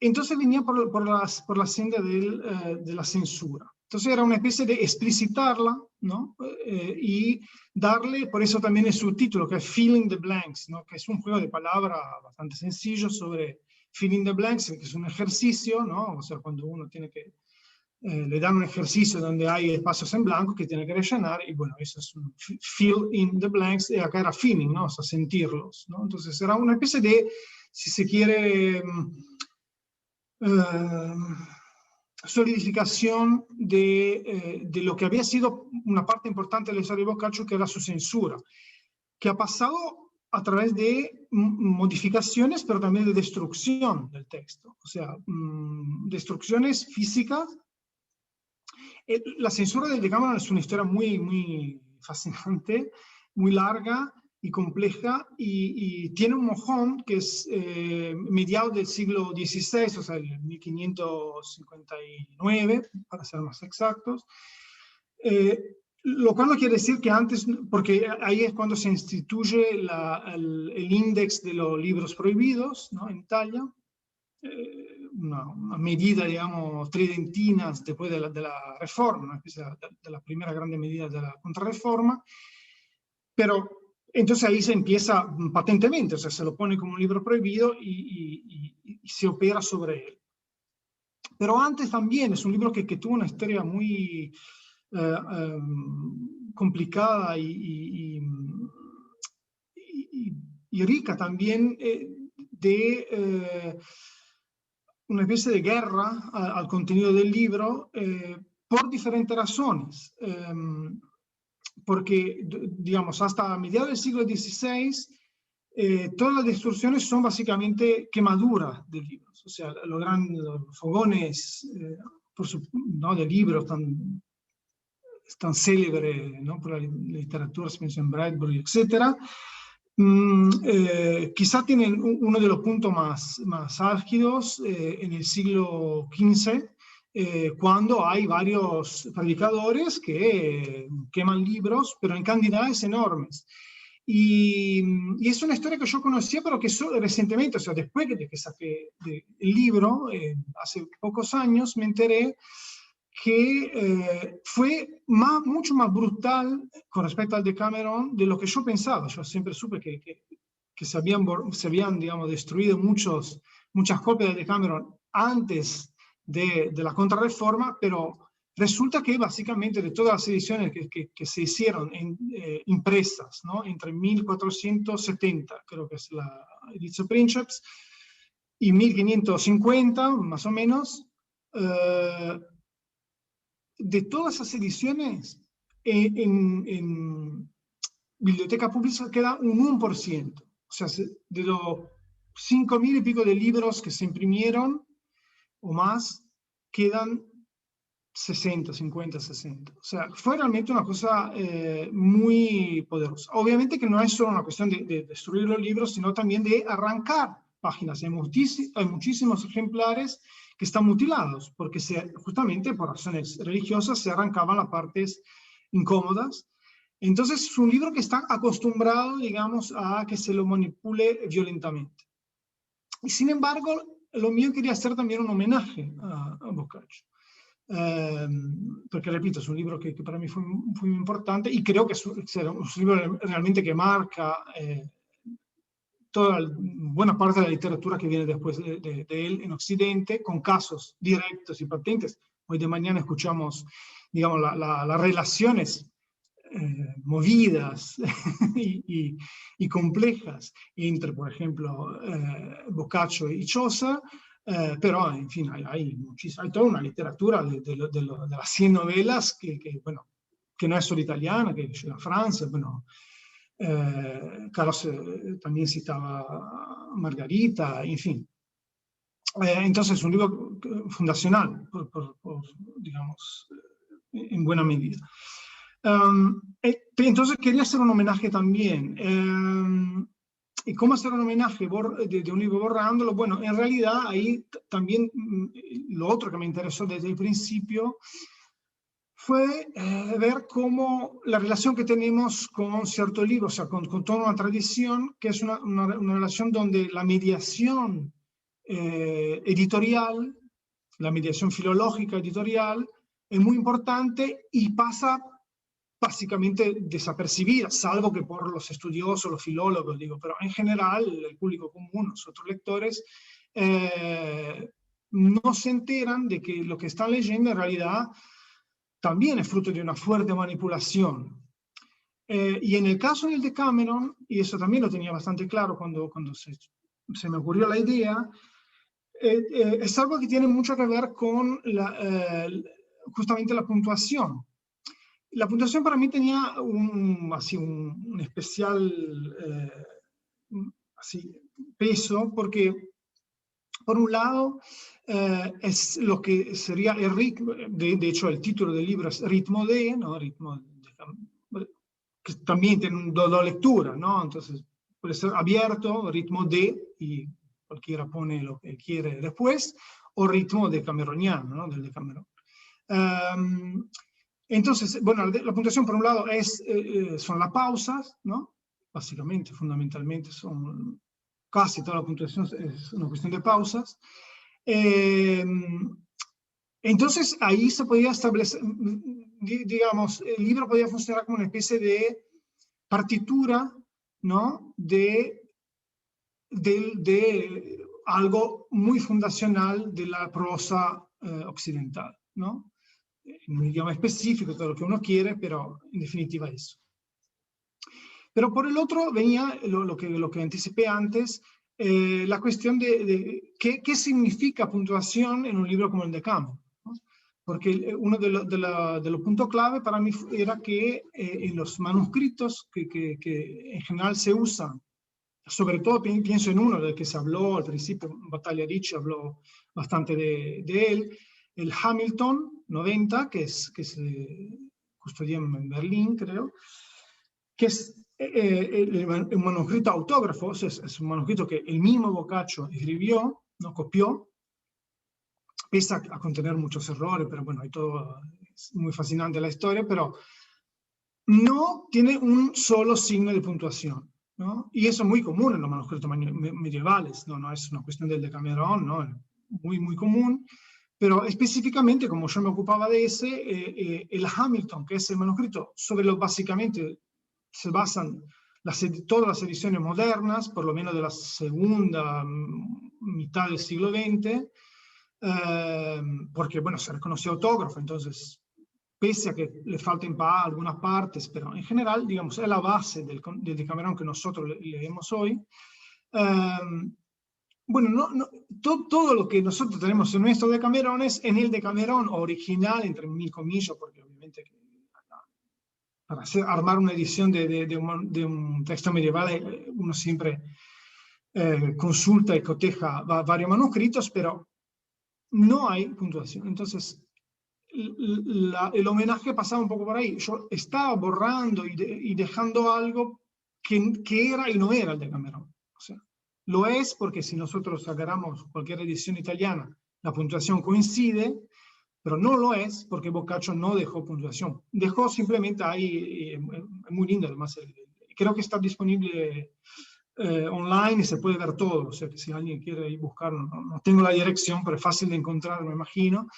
entonces venía por la senda de la censura. Entonces era una especie de explicitarla, ¿no? Y darle, por eso también el subtítulo, que es Filling the Blanks, ¿no? Que es un juego de palabras bastante sencillo sobre filling the blanks, que es un ejercicio, ¿no? O sea, cuando uno tiene que, le dan un ejercicio donde hay espacios en blanco que tiene que rellenar, y bueno, eso es un fill in the blanks, y acá era feeling, ¿no? O sea, sentirlos, ¿no? Entonces era una especie de, si se quiere, solidificación de lo que había sido una parte importante de la historia de Boccaccio, que era su censura, que ha pasado a través de modificaciones, pero también de destrucción del texto, o sea, destrucciones físicas. La censura del Decameron es una historia muy, muy fascinante, muy larga y compleja, y tiene un mojón que es mediados del siglo XVI, o sea, el 1559, para ser más exactos, lo cual no quiere decir que antes, porque ahí es cuando se instituye el índice de los libros prohibidos, ¿no? En Italia, una medida, digamos, tridentina después de la reforma, una especie de la primera grande medida de la contrarreforma, pero entonces ahí se empieza patentemente, o sea, se lo pone como un libro prohibido y se opera sobre él. Pero antes también es un libro que tuvo una historia muy complicada y rica también, de una especie de guerra al contenido del libro, por diferentes razones. Porque, digamos, hasta mediados del siglo XVI, todas las destrucciones son básicamente quemaduras de libros. O sea, los grandes fogones, ¿no? De libros tan célebres, ¿no? Por la literatura, se piensa en Bradbury, etc. Quizá tienen uno de los puntos más álgidos en el siglo XV, cuando hay varios predicadores que queman libros, pero en cantidades enormes. Y es una historia que yo conocía, pero que recientemente, o sea, después de que saqué el libro, hace pocos años, me enteré que fue mucho más brutal con respecto al Decameron de lo que yo pensaba. Yo siempre supe que se habían, digamos, destruido muchas copias del Decameron antes de la contrarreforma, pero resulta que básicamente de todas las ediciones que se hicieron impresas, ¿no? Entre 1470, creo que es la edición Princeps, y 1550, más o menos, de todas esas ediciones, en biblioteca pública queda un 1%. O sea, de los 5.000 y pico de libros que se imprimieron, o más, quedan 60, 50, 60. O sea, fue realmente una cosa muy poderosa. Obviamente que no es solo una cuestión de destruir los libros, sino también de arrancar páginas. Hay muchísimos ejemplares que están mutilados, porque justamente por razones religiosas se arrancaban las partes incómodas. Entonces es un libro que está acostumbrado, digamos, a que se lo manipule violentamente. Y sin embargo, lo mío quería hacer también un homenaje a Boccaccio. Porque, repito, es un libro que para mí fue muy importante, y creo que es un libro realmente que marca buena parte de la literatura que viene después de él en Occidente, con casos directos y patentes. Hoy de mañana escuchamos, digamos, las relaciones movidas y complejas entre, por ejemplo, Boccaccio y Chaucer, pero, en fin, hay toda una literatura de las 100 novelas bueno, que no es solo italiana, que llega a Francia, bueno, Carlos también citaba a Margarita, en fin. Entonces es un libro fundacional, digamos, en buena medida. Entonces quería hacer un homenaje también. ¿Y cómo hacer un homenaje de un libro borrándolo? Bueno, en realidad ahí también lo otro que me interesó desde el principio fue ver cómo la relación que tenemos con cierto libro, o sea, con toda una tradición, que es una relación donde la mediación editorial, la mediación filológica editorial, es muy importante y pasa básicamente desapercibida, salvo que por los estudiosos, los filólogos, digo, pero en general el público común, nosotros lectores, no se enteran de que lo que están leyendo en realidad también es fruto de una fuerte manipulación. Y en el caso del Decameron, y eso también lo tenía bastante claro cuando se me ocurrió la idea, es algo que tiene mucho que ver con justamente la puntuación. La puntuación para mí tenía un especial peso, porque por un lado es lo que sería el ritmo, de hecho el título del libro es Ritmo de, ¿no? Que también tiene dos lecturas, ¿no? Entonces puede ser abierto, ritmo de, y cualquiera pone lo que quiere después, o ritmo decameroniano, ¿no? Del Decameron. Entonces, bueno, la puntuación por un lado son las pausas, ¿no? Básicamente, fundamentalmente, son casi toda la puntuación es una cuestión de pausas. Entonces, ahí se podía establecer, digamos, el libro podía funcionar como una especie de partitura, ¿no? De algo muy fundacional de la prosa occidental, ¿no? En un idioma específico, todo lo que uno quiere, pero en definitiva eso. Pero por el otro venía lo que anticipé antes, la cuestión de qué significa puntuación en un libro como el Decameron, ¿no? Porque uno de los puntos clave para mí era que en los manuscritos que en general se usan, sobre todo pienso en uno del que se habló al principio, Battaglia Ricci habló bastante de él, el Hamilton 90, que se custodió en Berlín, creo, que es un manuscrito autógrafo, es un manuscrito que el mismo Boccaccio escribió, no copió, pese a contener muchos errores, pero bueno, hay todo, es muy fascinante la historia, pero no tiene un solo signo de puntuación, ¿no? Y eso es muy común en los manuscritos medievales, no es una cuestión del Decameron, ¿no? Muy, muy común. Pero específicamente, como yo me ocupaba de ese, el Hamilton, que es el manuscrito sobre lo básicamente se basan todas las ediciones modernas, por lo menos de la segunda mitad del siglo XX, porque, bueno, se reconoció autógrafo, entonces, pese a que le falten algunas partes, pero en general, digamos, es la base del Decameron que nosotros leemos hoy. Bueno, todo lo que nosotros tenemos en nuestro Decameron es en el Decameron original, entre mil comillas, porque obviamente para armar una edición de un texto medieval uno siempre consulta y coteja varios manuscritos, pero no hay puntuación. Entonces, el homenaje pasaba un poco por ahí. Yo estaba borrando y dejando algo que era y no era el Decameron. O sea, lo es porque si nosotros agarramos cualquier edición italiana, la puntuación coincide, pero no lo es porque Boccaccio no dejó puntuación. Dejó simplemente ahí, muy lindo además, creo que está disponible online y se puede ver todo, o sea que si alguien quiere ir buscarlo, no tengo la dirección, pero es fácil de encontrar, me imagino.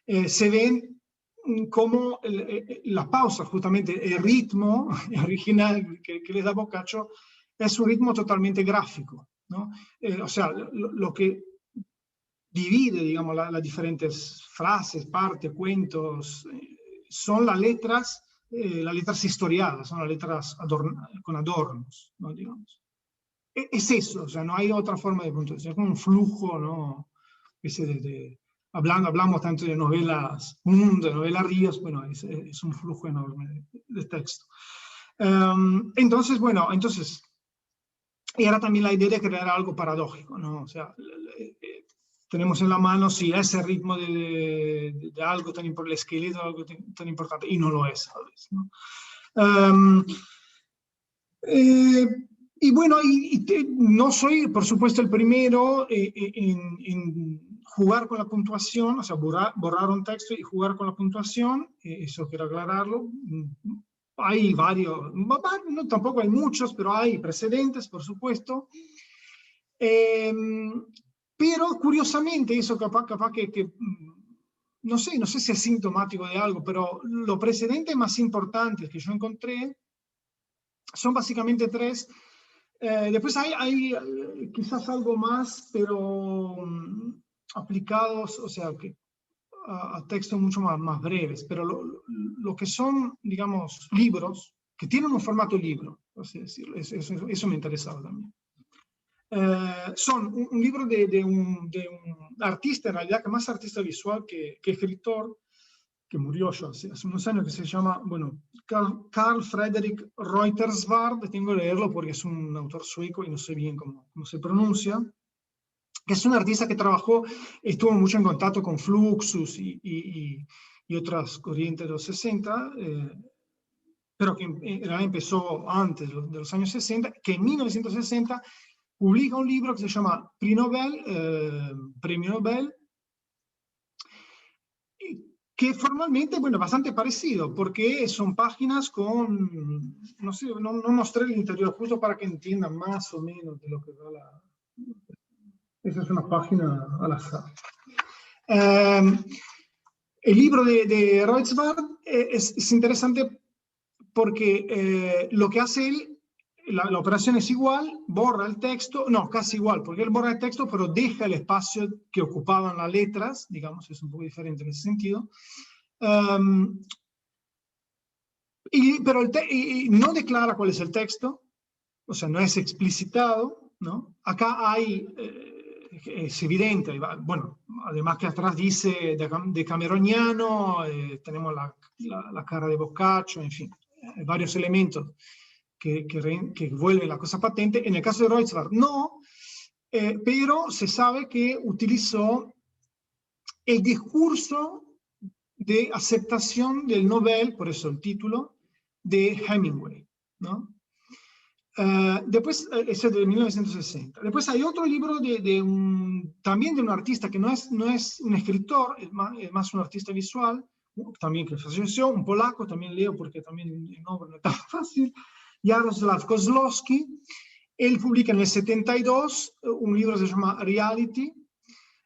Se ven como la pausa, justamente el ritmo original que les da Boccaccio, es un ritmo totalmente gráfico, ¿no? O sea, lo que divide, digamos, las diferentes frases, partes, cuentos, son las letras historiadas, son las letras con adornos, ¿no? Digamos. Es eso, o sea, no hay otra forma de puntuación, es como un flujo, ¿no? Hablamos tanto de novelas Mundo, de novelas Ríos, bueno, es un flujo enorme de texto. Entonces, bueno, era también la idea de crear algo paradójico, ¿no? O sea, tenemos en la mano, sí, ese ritmo de algo tan importante, el esqueleto de algo tan importante, y no lo es, ¿sabes? ¿No? Y bueno, no soy, por supuesto, el primero en jugar con la puntuación, o sea, borrar un texto y jugar con la puntuación, eso quiero aclararlo. Hay varios, no, tampoco hay muchos, pero hay precedentes, por supuesto. Pero curiosamente, eso capaz que no sé si es sintomático de algo, pero los precedentes más importantes que yo encontré son básicamente tres. Después hay quizás algo más, pero aplicados, o sea, a textos mucho más breves, pero lo que son, digamos, libros, que tienen un formato libro, así decirlo, eso me interesaba también. Son un libro de un artista, en realidad, que más artista visual que escritor, que murió ya hace unos años, que se llama, bueno, Carl Fredrik Reuterswärd. Tengo que leerlo porque es un autor sueco y no sé bien cómo se pronuncia, que es un artista que estuvo mucho en contacto con Fluxus y otras corrientes de los 60, pero que en realidad empezó antes de los años 60, que en 1960 publica un libro que se llama Prix Nobel, Premio Nobel, que formalmente, bueno, bastante parecido, porque son páginas con, no sé, no mostré el interior justo para que entiendan más o menos de lo que va la... Esa es una página al azar. El libro de Reuterswärd es interesante porque lo que hace él, la operación es igual, borra el texto, no, casi igual, porque él borra el texto, pero deja el espacio que ocupaban las letras, digamos, es un poco diferente en ese sentido. Pero no declara cuál es el texto, o sea, no es explicitado, ¿no? Acá hay, es evidente, bueno, además que atrás dice de cameroniano, tenemos la cara de Boccaccio, en fin, varios elementos que vuelven la cosa patente. En el caso de Reuterswärd, no, pero se sabe que utilizó el discurso de aceptación del Nobel, por eso el título, de Hemingway, ¿no? Después, ese de 1960. Después hay otro libro también de un artista que no es un escritor, es más un artista visual, también que falleció, un polaco, también leo porque también el nombre no es tan fácil, Jaroslav Kozlowski. Él publica en el 72 un libro que se llama Reality,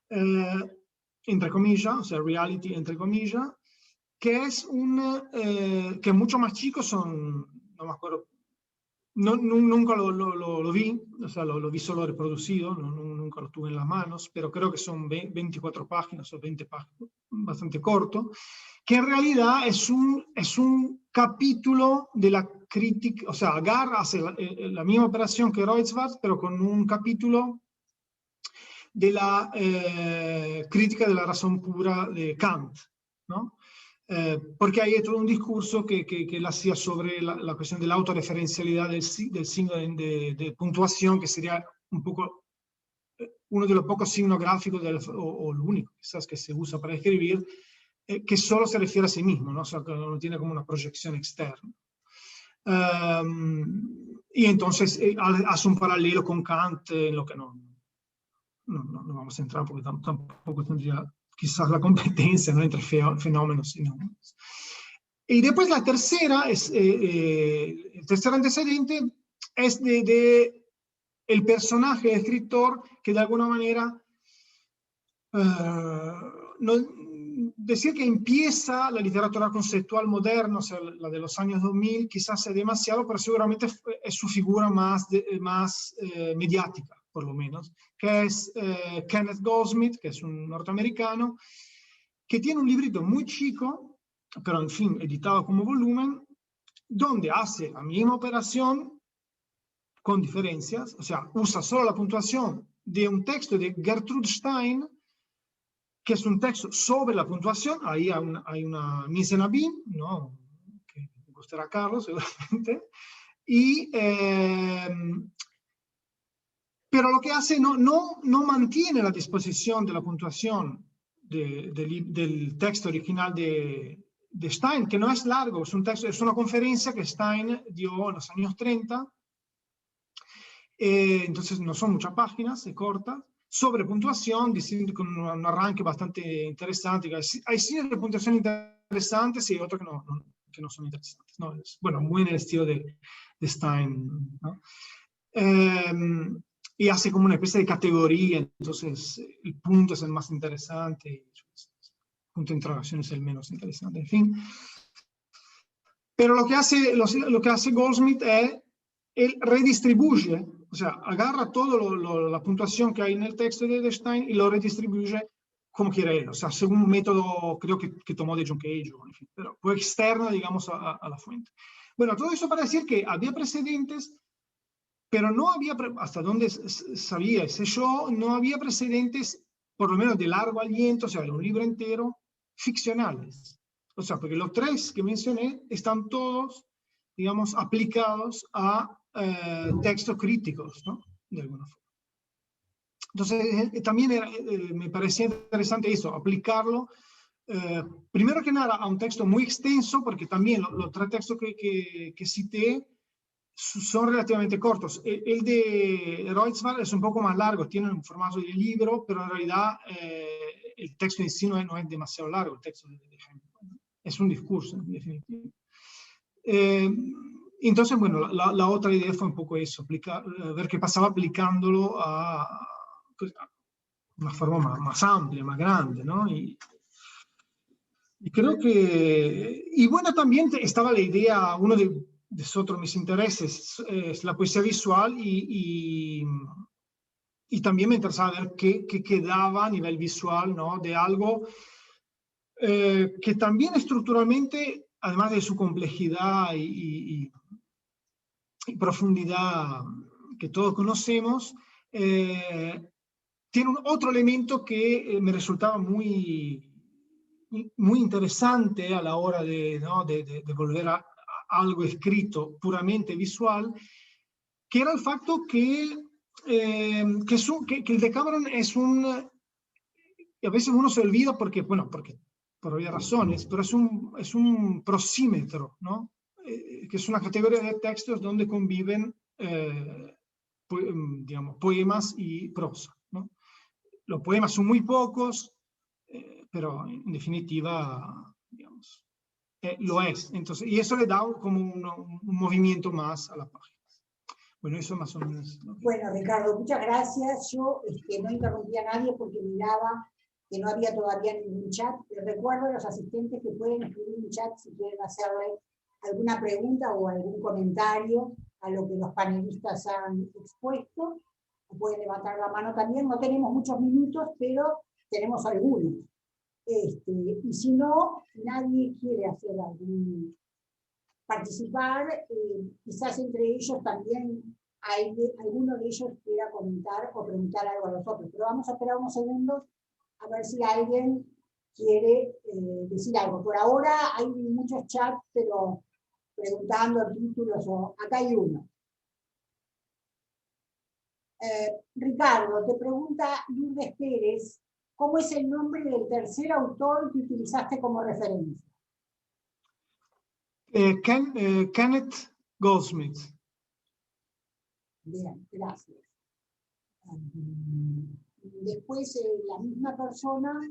entre comillas, o sea, Reality entre comillas, que es que mucho más chicos son, no me acuerdo, nunca lo vi, o sea, lo vi solo reproducido, nunca lo tuve en las manos, pero creo que son 24 páginas o 20 páginas, bastante corto, que en realidad es un capítulo de la crítica, o sea, agarra, hace la misma operación que Reuterswärd, pero con un capítulo de la crítica de la razón pura de Kant, ¿no? Porque hay todo un discurso que él hacía sobre la cuestión de la autorreferencialidad del signo de puntuación, que sería un poco uno de los pocos signos gráficos, o el único quizás que se usa para escribir, que solo se refiere a sí mismo, ¿no? O sea, que no tiene como una proyección externa. Y entonces hace un paralelo con Kant, en lo que no vamos a entrar porque tampoco tendría quizás la competencia, ¿no?, entre fenómenos y fenómenos. Y después la tercera, el tercer antecedente es de el personaje, el escritor, que de alguna manera, decir que empieza la literatura conceptual moderna, o sea, la de los años 2000, quizás es demasiado, pero seguramente es su figura más mediática, por lo menos, que es Kenneth Goldsmith, que es un norteamericano, que tiene un librito muy chico, pero en fin, editado como volumen, donde hace la misma operación con diferencias, o sea, usa solo la puntuación de un texto de Gertrude Stein, que es un texto sobre la puntuación. Ahí hay una mise en abîme, ¿no?, que le gustará a Carlos seguramente, pero lo que hace no mantiene la disposición de la puntuación del texto original de Stein, que no es largo, es una conferencia que Stein dio en los años 30, entonces no son muchas páginas, es corta, sobre puntuación, diciendo con un arranque bastante interesante. Hay signos de puntuación interesantes y otros que no son interesantes, ¿no? Bueno, muy en el estilo de Stein, ¿no? y hace como una especie de categoría, entonces el punto es el más interesante, el punto de interrogación es el menos interesante, en fin. Pero lo que hace Goldsmith es, él redistribuye, o sea, agarra toda la puntuación que hay en el texto de Edelstein y lo redistribuye como quiere él, o sea, según un método, creo que tomó de John Cage, en fin, pero fue externa, digamos, a la fuente. Bueno, todo eso para decir que había precedentes, pero no había, hasta donde sabía ese show, no había precedentes, por lo menos de largo aliento, o sea, de un libro entero, ficcionales. O sea, porque los tres que mencioné están todos, digamos, aplicados a textos críticos, ¿no? De alguna forma. Entonces, también me parecía interesante eso, aplicarlo, primero que nada, a un texto muy extenso, porque también los tres textos que cité son relativamente cortos. El de Reutzwald es un poco más largo, tiene un formato de libro, pero en realidad el texto en sí no es demasiado largo, el texto de ejemplo. Es un discurso, en definitiva. Entonces, bueno, la otra idea fue un poco eso, ver qué pasaba aplicándolo a una forma más amplia, más grande, ¿no? Y creo que... Y bueno, también estaba la idea, uno de otros mis intereses es la poesía visual y también me interesaba ver qué quedaba a nivel visual, ¿no? De algo que también estructuralmente, además de su complejidad y profundidad que todos conocemos, tiene otro elemento que me resultaba muy interesante a la hora ¿no? de volver a algo escrito puramente visual, que era el facto que el Decameron es y a veces uno se olvida porque por obvias razones, pero es un prosímetro, ¿no? Que es una categoría de textos donde conviven digamos, poemas y prosa, ¿no? Los poemas son muy pocos, pero en definitiva, digamos, lo es. Entonces, y eso le da como un movimiento más a la página. Bueno, eso más o menos. Bueno, Ricardo, muchas gracias. Yo no interrumpí a nadie porque miraba que no había todavía ningún chat. Les recuerdo a los asistentes que pueden escribir un chat si quieren hacerle alguna pregunta o algún comentario a lo que los panelistas han expuesto. Pueden levantar la mano también. No tenemos muchos minutos, pero tenemos algunos. Y si no, nadie quiere hacer participar, quizás entre ellos también alguno de ellos quiera comentar o preguntar algo a nosotros. Pero vamos a esperar unos segundos a ver si alguien quiere decir algo. Por ahora hay muchos chats, pero preguntando títulos o... Acá hay uno. Ricardo, te pregunta Lourdes Pérez, ¿cómo es el nombre del tercer autor que utilizaste como referencia? Kenneth Goldsmith. Bien, gracias. Después, la misma persona...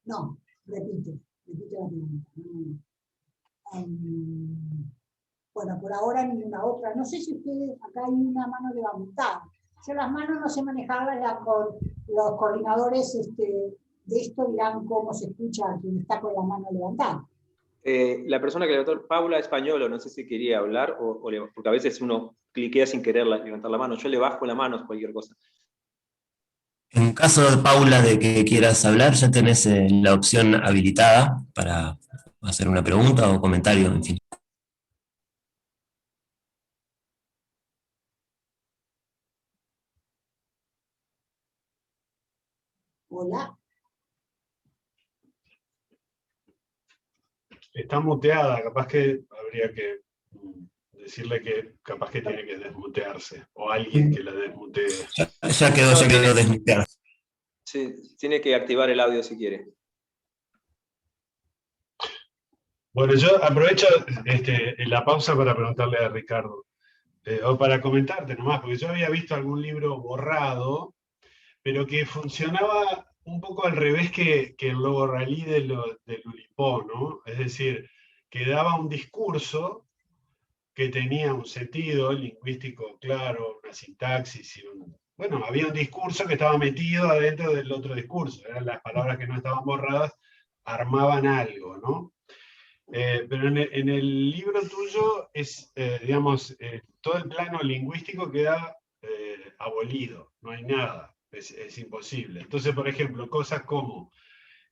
No, repite la pregunta. Bueno, por ahora ninguna otra. No sé si ustedes, acá hay una mano levantada. Yo las manos no sé manejarlas, con los coordinadores de esto dirán cómo se escucha a quien está con la mano levantada. La persona que levantó, Paula Españolo, no sé si quería hablar, porque a veces uno cliquea sin querer levantar la mano. Yo le bajo la mano, cualquier cosa. En caso de Paula de que quieras hablar, ya tenés la opción habilitada para hacer una pregunta o comentario, en fin. Hola. Está muteada, capaz que habría que decirle que capaz que tiene que desmutearse, o alguien que la desmutee. Ya quedó desmuteada. Sí, tiene que activar el audio si quiere. Bueno, yo aprovecho la pausa para preguntarle a Ricardo, o para comentarte nomás, porque yo había visto algún libro borrado, pero que funcionaba un poco al revés que el logo rally de Lulipó, ¿no? Es decir, que daba un discurso, que tenía un sentido lingüístico claro, una sintaxis, bueno, había un discurso que estaba metido adentro del otro discurso, eran las palabras que no estaban borradas, armaban algo, ¿no? Pero en el libro tuyo es, digamos, todo el plano lingüístico queda abolido, no hay nada, es imposible. Entonces, por ejemplo, cosas como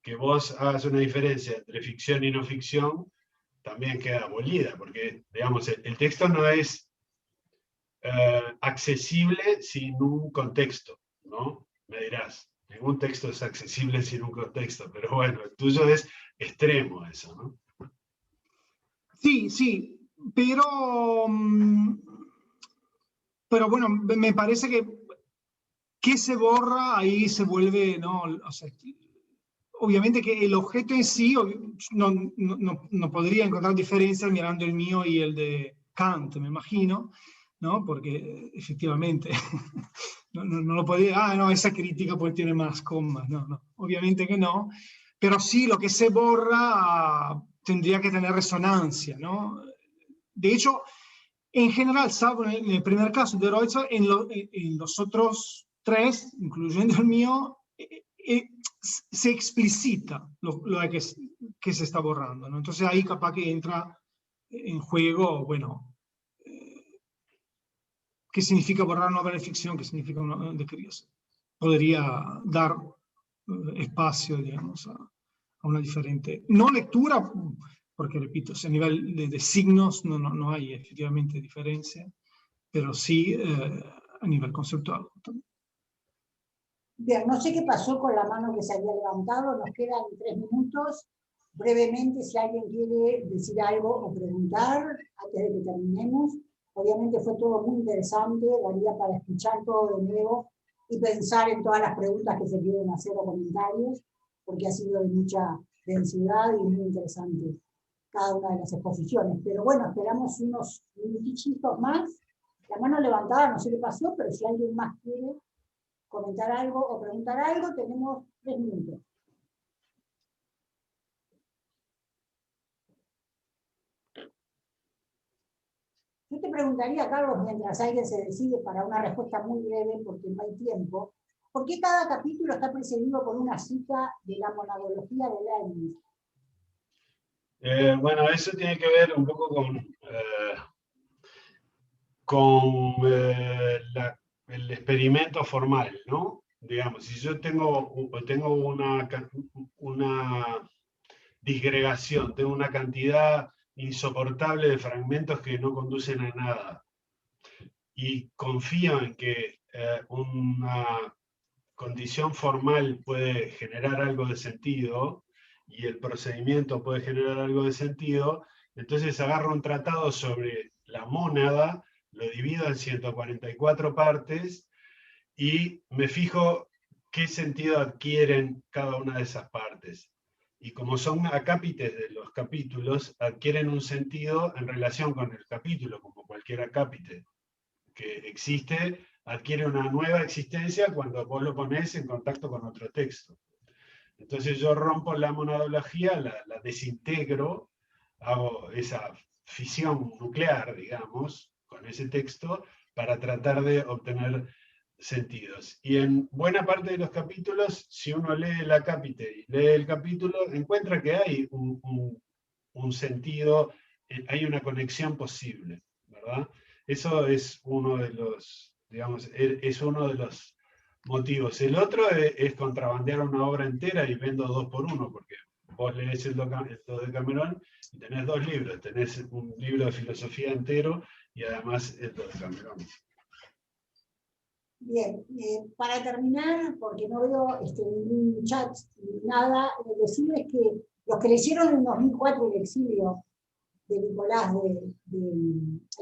que vos hagas una diferencia entre ficción y no ficción, también queda abolida, porque, digamos, el texto no es accesible sin un contexto, ¿no? Me dirás, ningún texto es accesible sin un contexto, pero bueno, el tuyo es extremo eso, ¿no? Sí, sí, pero bueno, me parece que se borra, ahí se vuelve, ¿no? O sea, obviamente que el objeto en sí no podría encontrar diferencias mirando el mío y el de Kant, me imagino, ¿no? Porque efectivamente no lo podría, no, esa crítica pues tiene más comas, no, obviamente que no, pero sí lo que se borra tendría que tener resonancia, ¿no? De hecho, en general, salvo en el primer caso de Reuter, en los otros tres, incluyendo el mío, se explicita lo que se está borrando, ¿no? Entonces ahí capaz que entra en juego, bueno, ¿qué significa borrar una obra de ficción? ¿Qué significa una de creación? Podría dar espacio, digamos, a una diferente, no lectura, porque repito, a nivel de signos no hay efectivamente diferencia, pero sí a nivel conceptual. Bien, no sé qué pasó con la mano que se había levantado, nos quedan 3 minutos. Brevemente, si alguien quiere decir algo o preguntar antes de que terminemos. Obviamente fue todo muy interesante, daría para escuchar todo de nuevo y pensar en todas las preguntas que se quieren hacer o comentarios, porque ha sido de mucha densidad y muy interesante cada una de las exposiciones. Pero bueno, esperamos unos minutitos más. La mano levantada, no sé qué pasó, pero si alguien más quiere comentar algo o preguntar algo, tenemos 3 minutos. Yo te preguntaría, Carlos, mientras alguien se decide para una respuesta muy breve, porque no hay tiempo, ¿por qué cada capítulo está precedido por una cita de la monadología de Leibniz? Bueno, eso tiene que ver un poco con el experimento formal, ¿no? Digamos, si yo tengo una disgregación, tengo una cantidad insoportable de fragmentos que no conducen a nada, y confío en que una condición formal puede generar algo de sentido, y el procedimiento puede generar algo de sentido, entonces agarro un tratado sobre la mónada, lo divido en 144 partes, y me fijo qué sentido adquieren cada una de esas partes. Y como son acápites de los capítulos, adquieren un sentido en relación con el capítulo, como cualquier acápite que existe, adquiere una nueva existencia cuando vos lo ponés en contacto con otro texto. Entonces yo rompo la monadología, la desintegro, hago esa fisión nuclear, digamos, con ese texto, para tratar de obtener sentidos. Y en buena parte de los capítulos, si uno lee el acápite y lee el capítulo, encuentra que hay un sentido, hay una conexión posible, ¿verdad? Eso es uno de los, digamos, es uno de los motivos. El otro es contrabandear una obra entera y vendo 2 por 1, porque vos lees el de Cameron y tenés 2 libros, tenés un libro de filosofía entero y además el de Cameron. Bien, para terminar, porque no veo ningún chat ni nada, decirles que los que leyeron en 2004 el exilio de Nicolás, el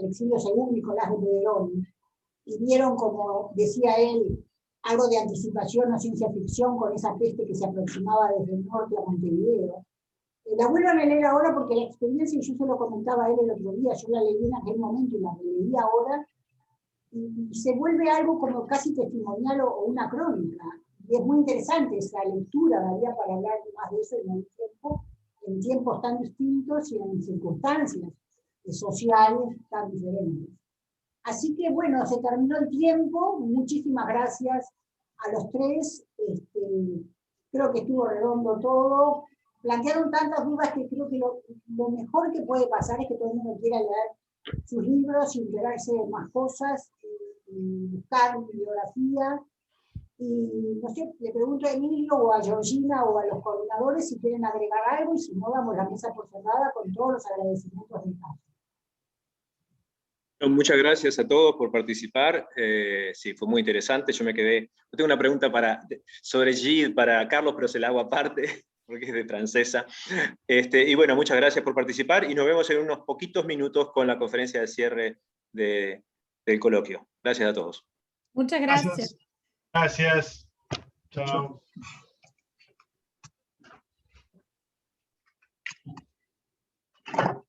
exilio según Nicolás de Pederoni, y vieron, como decía él, algo de anticipación o ciencia ficción con esa peste que se aproximaba desde el norte a Montevideo. La vuelvan a leer ahora porque la experiencia, y yo se lo comentaba a él el otro día, yo la leí en aquel momento y la releí ahora, y se vuelve algo como casi testimonial o una crónica. Y es muy interesante esa lectura, daría para hablar más de eso en tiempos tan distintos y en circunstancias sociales tan diferentes. Así que bueno, se terminó el tiempo, muchísimas gracias a los tres, creo que estuvo redondo todo, plantearon tantas dudas que creo que lo mejor que puede pasar es que todo el mundo quiera leer sus libros y enterarse de más cosas, y buscar bibliografía. Y no sé, le pregunto a Emilio o a Georgina o a los coordinadores si quieren agregar algo, y si no, damos la mesa por cerrada con todos los agradecimientos del caso. Muchas gracias a todos por participar. Sí, fue muy interesante. Yo me quedé. Yo tengo una pregunta sobre Gide para Carlos, pero se la hago aparte, porque es de francesa. Y bueno, muchas gracias por participar y nos vemos en unos poquitos minutos con la conferencia de cierre del coloquio. Gracias a todos. Muchas gracias. Gracias. Chao. Chao.